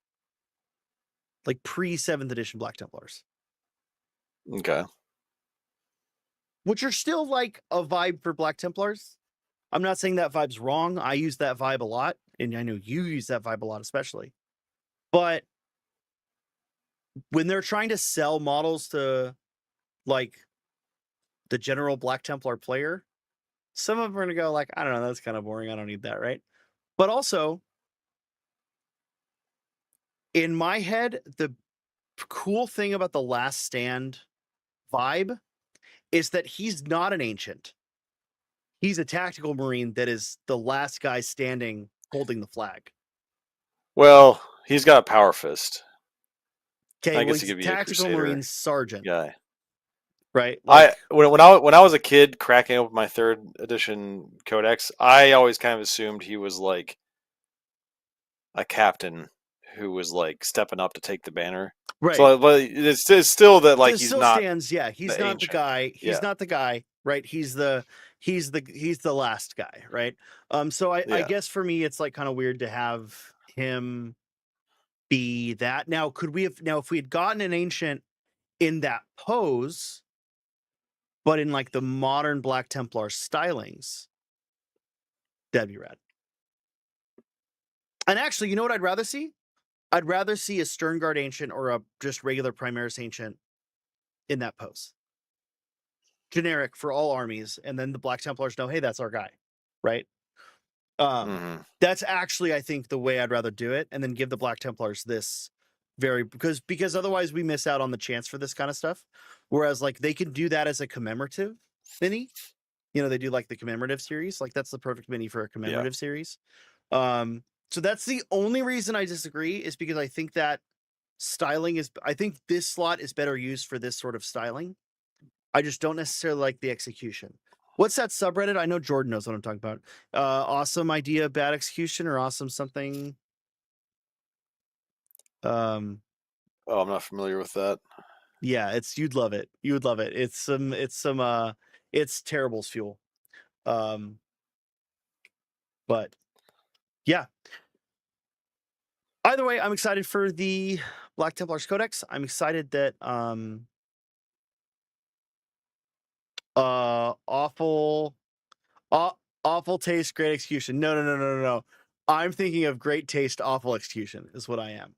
like pre-7th edition Black Templars. Okay. Which are still like a vibe for Black Templars. I'm not saying that vibe's wrong. I use that vibe a lot, and I know you use that vibe a lot, especially. But when they're trying to sell models to like the general Black Templar player, some of them are gonna go like, I don't know, that's kind of boring. I don't need that, right? But also, in my head, the cool thing about the Last Stand vibe is that he's not an ancient. He's a tactical marine that is the last guy standing holding the flag. Well, he's got a power fist. Okay, well, he's a tactical marine sergeant guy, right? Like, when I was a kid cracking open my 3rd edition codex, I always kind of assumed he was like a captain who was like stepping up to take the banner. Right. So, but it's still that like he's not. Stands, yeah. He's not the guy. He's not the guy, right? He's the last guy, right? So I guess for me, it's like kind of weird to have him be that. Now, if we had gotten an ancient in that pose, but in like the modern Black Templar stylings, that'd be rad. And actually, you know what I'd rather see? I'd rather see a Sternguard Ancient or a just regular Primaris Ancient in that pose. Generic for all armies, and then the Black Templars know, hey, that's our guy, right? That's actually, I think, the way I'd rather do it, and then give the Black Templars this because otherwise we miss out on the chance for this kind of stuff. Whereas, like, they can do that as a commemorative mini. They do like the commemorative series. Like, that's the perfect mini for a commemorative series. So that's the only reason I disagree, is because I think that styling I think this slot is better used for this sort of styling. I just don't necessarily like the execution. What's that subreddit? I know Jordan knows what I'm talking about. Awesome idea, bad execution, or awesome something. Oh, I'm not familiar with that. Yeah, you'd love it. You would love it. It's Terrible's fuel. But yeah. Either way, I'm excited for the Black Templars Codex. I'm excited that awful taste, great execution. No. I'm thinking of great taste, awful execution is what I am.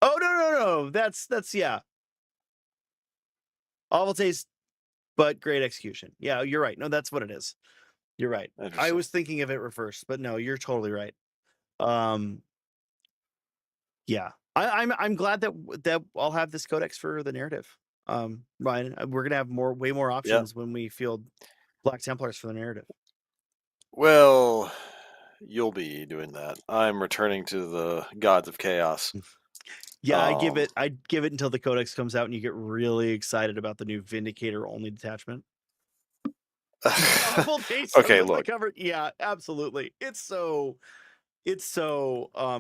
Oh no. That's yeah. Awful taste, but great execution. Yeah, you're right. No, that's what it is. You're right. I was thinking of it reversed, but no, you're totally right. Yeah. I'm glad that I'll have this codex for the narrative. Ryan, we're gonna have way more options when we field Black Templars for the narrative. Well, you'll be doing that. I'm returning to the Gods of Chaos. Yeah, I'd give it until the codex comes out and you get really excited about the new Vindicator only detachment. Okay, look. Yeah, absolutely. It's so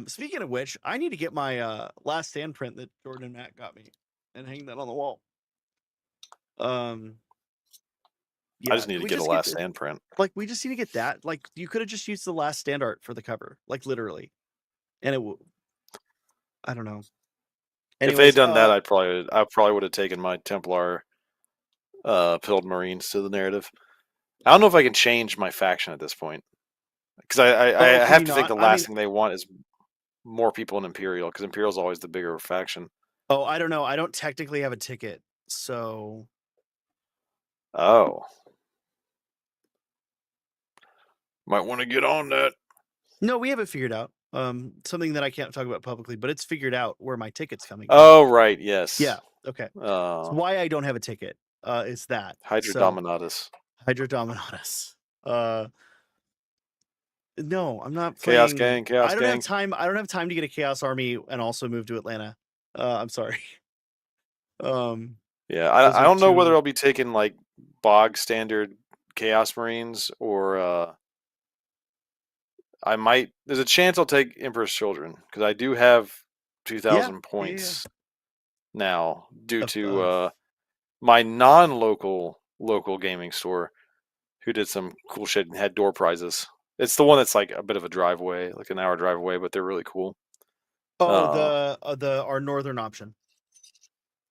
speaking of which, I need to get my Last Stand print that Jordan and Matt got me and hang that on the wall. Yeah, I just need to get a Last Stand print. Like, we just need to get that. Like, you could have just used the Last Stand art for the cover, like literally, and I don't know. Anyways, if they'd done that, I probably would have taken my Templar Pilled Marines to the narrative. I don't know if I can change my faction at this point, because I have to think the last thing they want is more people in Imperial, because Imperial is always the bigger faction. Oh, I don't know. I don't technically have a ticket, so. Oh. Might want to get on that. No, we have it figured out. Something that I can't talk about publicly, but it's figured out where my ticket's coming from. Oh, right. Yes. Yeah. Okay. So why I don't have a ticket is that. Hydra Dominatus. Hydra Dominatus. No, I'm not playing. Chaos Gang. I don't have time to get a Chaos Army and also move to Atlanta. I'm sorry. Yeah, I don't know whether I'll be taking like bog standard Chaos Marines or I might. There's a chance I'll take Emperor's Children, because I do have 2,000 points now due to my non-local gaming store, who did some cool shit and had door prizes. It's the one that's like a bit of a drive away, like an hour drive away, but they're really cool. Oh, our northern option.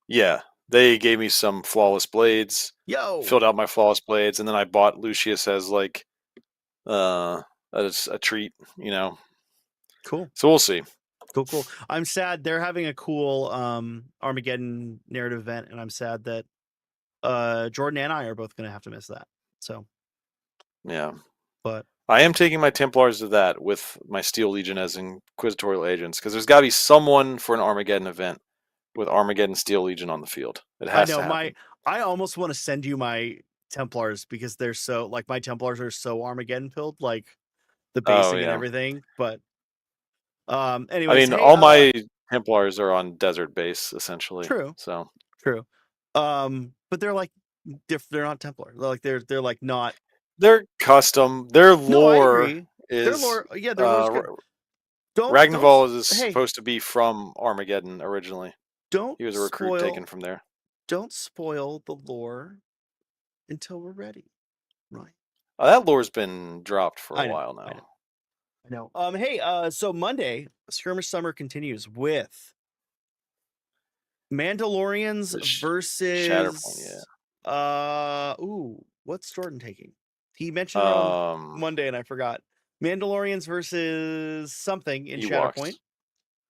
Yeah, they gave me some flawless blades. Yo, filled out my flawless blades, and then I bought Lucius as like as a treat, you know. Cool. So we'll see. Cool. I'm sad they're having a cool Armageddon narrative event, and I'm sad that Jordan and I are both going to have to miss that. So yeah, but I am taking my Templars to that with my Steel Legion as inquisitorial agents, because there's got to be someone for an Armageddon event with Armageddon Steel Legion on the field. It has to happen. I almost want to send you my Templars, because they're so, like, my Templars are so Armageddon pilled, like the basing and everything. But anyways, I mean, all my Templars are on desert base essentially. True. So true. But they're like they're not Templar. They're like not. They're custom. Their lore is. Their lore, yeah. Their lore's good. Ragnvald is supposed to be from Armageddon originally. He was a recruit taken from there. Don't spoil the lore until we're ready, right? That lore's been dropped for a while now. I know. Hey, so Monday, Skirmish Summer continues with Mandalorians versus Shatterpoint. Yeah. What's Jordan taking? He mentioned on Monday, and I forgot. Mandalorians versus something in Ewoks. Shatterpoint.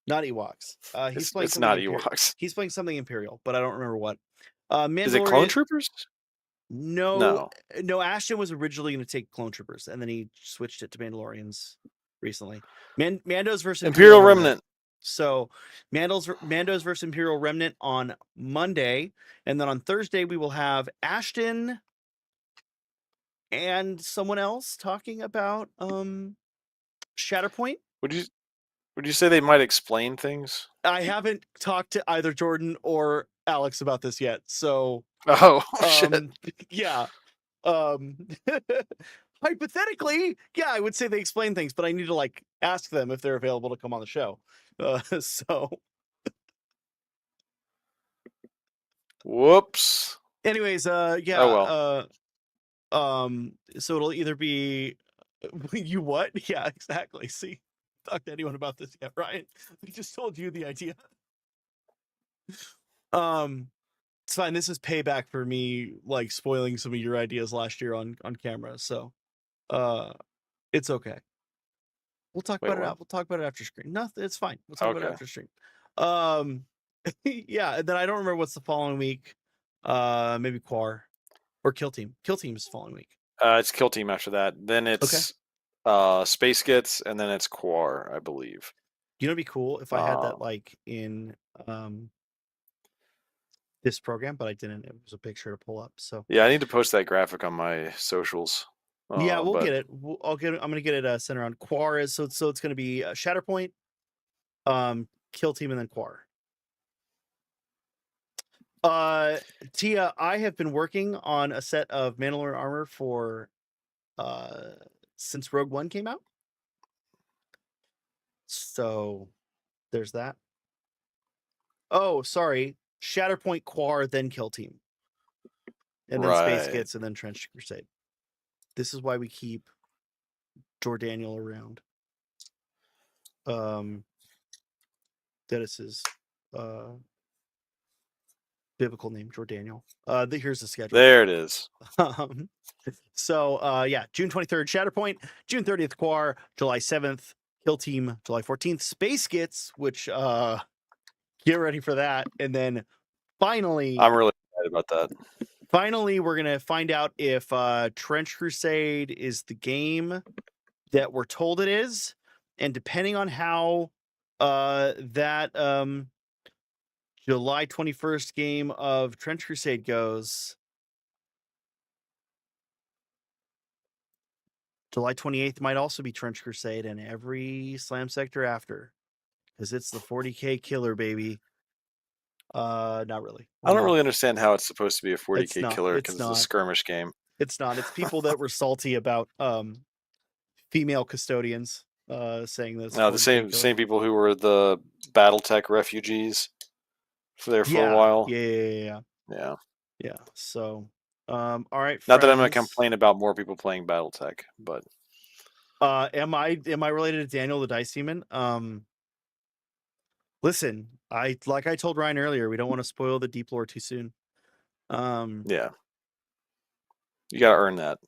Not Ewoks. It's not Ewoks. He's playing something Imperial, but I don't remember what. Is it Clone Troopers? No. Ashton was originally going to take Clone Troopers, and then he switched it to Mandalorians recently. Mando's versus Imperial Remnant. So Mando's versus Imperial Remnant on Monday, and then on Thursday we will have Ashton and someone else talking about Shatterpoint. Would you say they might explain things? I haven't talked to either Jordan or Alex about this yet. So Oh shit. yeah. Hypothetically, yeah, I would say they explain things, but I need to like ask them if they're available to come on the show. So Whoops. anyways, Oh well. so it'll either be you what? Yeah, exactly. See, talk to anyone about this yet, Ryan? We just told you the idea. It's fine. This is payback for me, like spoiling some of your ideas last year on camera. So, it's okay. We'll talk Wait, about it what? out. We'll talk about it after stream. No, it's fine. We'll talk about it Okay. after stream. Yeah. And then I don't remember what's the following week. Maybe Quar or Kill Team. Kill Team is the following week. It's Kill Team after that. Then it's Space Gets, and then it's Quar, I believe. You know, it'd be cool if I had that like in this program, but I didn't. It was a picture to pull up. So yeah, I need to post that graphic on my socials. yeah, we'll but get it. I'll get it. I'm gonna get it centered on Quar. Is so it's gonna be Shatterpoint, Kill Team, and then Quar. Tia, I have been working on a set of Mandalorian armor for since Rogue One came out. So there's that. Oh, sorry. Shatterpoint, Quar, then Kill Team. And then Space Right. Gets, and then Trench Crusade. This is why we keep Jordaniel around. That is his biblical name, Jordaniel. Here's the schedule. There it is. So yeah, June 23rd, Shatterpoint, June 30th, Quar, July 7th, Kill Team, July 14th, Space Gets, which get ready for that. And then finally, I'm really excited about that. Finally, we're gonna find out if Trench Crusade is the game that we're told it is, and depending on how that July 21st game of Trench Crusade goes, July 28th might also be Trench Crusade, and every Slam Sector after, because it's the 40K killer, baby. Not really. I don't really understand how it's supposed to be a 40K killer It's because it's a skirmish game. It's not. It's people that were salty about female custodians saying that. No, the same people who were the BattleTech refugees for a while. Yeah. So, all right. Not that I'm going to complain about more people playing BattleTech, but am I related to Daniel the Dice Demon? Listen, I told Ryan earlier, we don't want to spoil the deep lore too soon. Yeah, you got to earn that.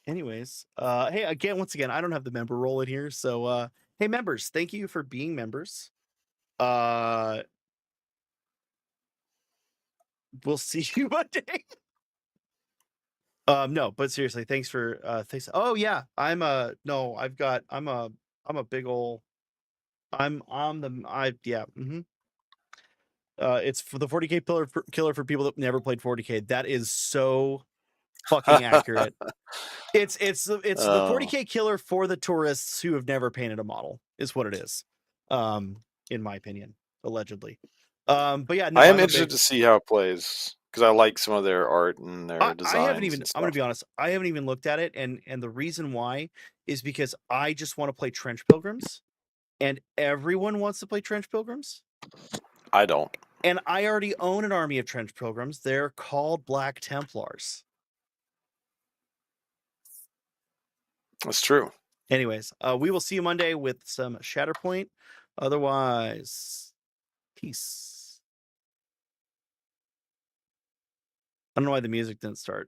Anyways, hey, once again, I don't have the member role in here, so hey, members, thank you for being members. We'll see you Monday. No, but seriously, thanks. Oh yeah, I'm a big ol'. It's for the 40K killer for people that never played 40K. That is so fucking accurate. It's the 40K killer for the tourists who have never painted a model, is what it is. In my opinion, allegedly. But yeah, no, I am interested to see how it plays because I like some of their art and their designs. I'm gonna be honest, I haven't even looked at it, and the reason why is because I just want to play Trench Pilgrims, and everyone wants to play Trench Pilgrims. I don't. And I already own an army of Trench Pilgrims. They're called Black Templars. That's true. Anyways, we will see you Monday with some Shatterpoint. Otherwise, peace. I don't know why the music didn't start.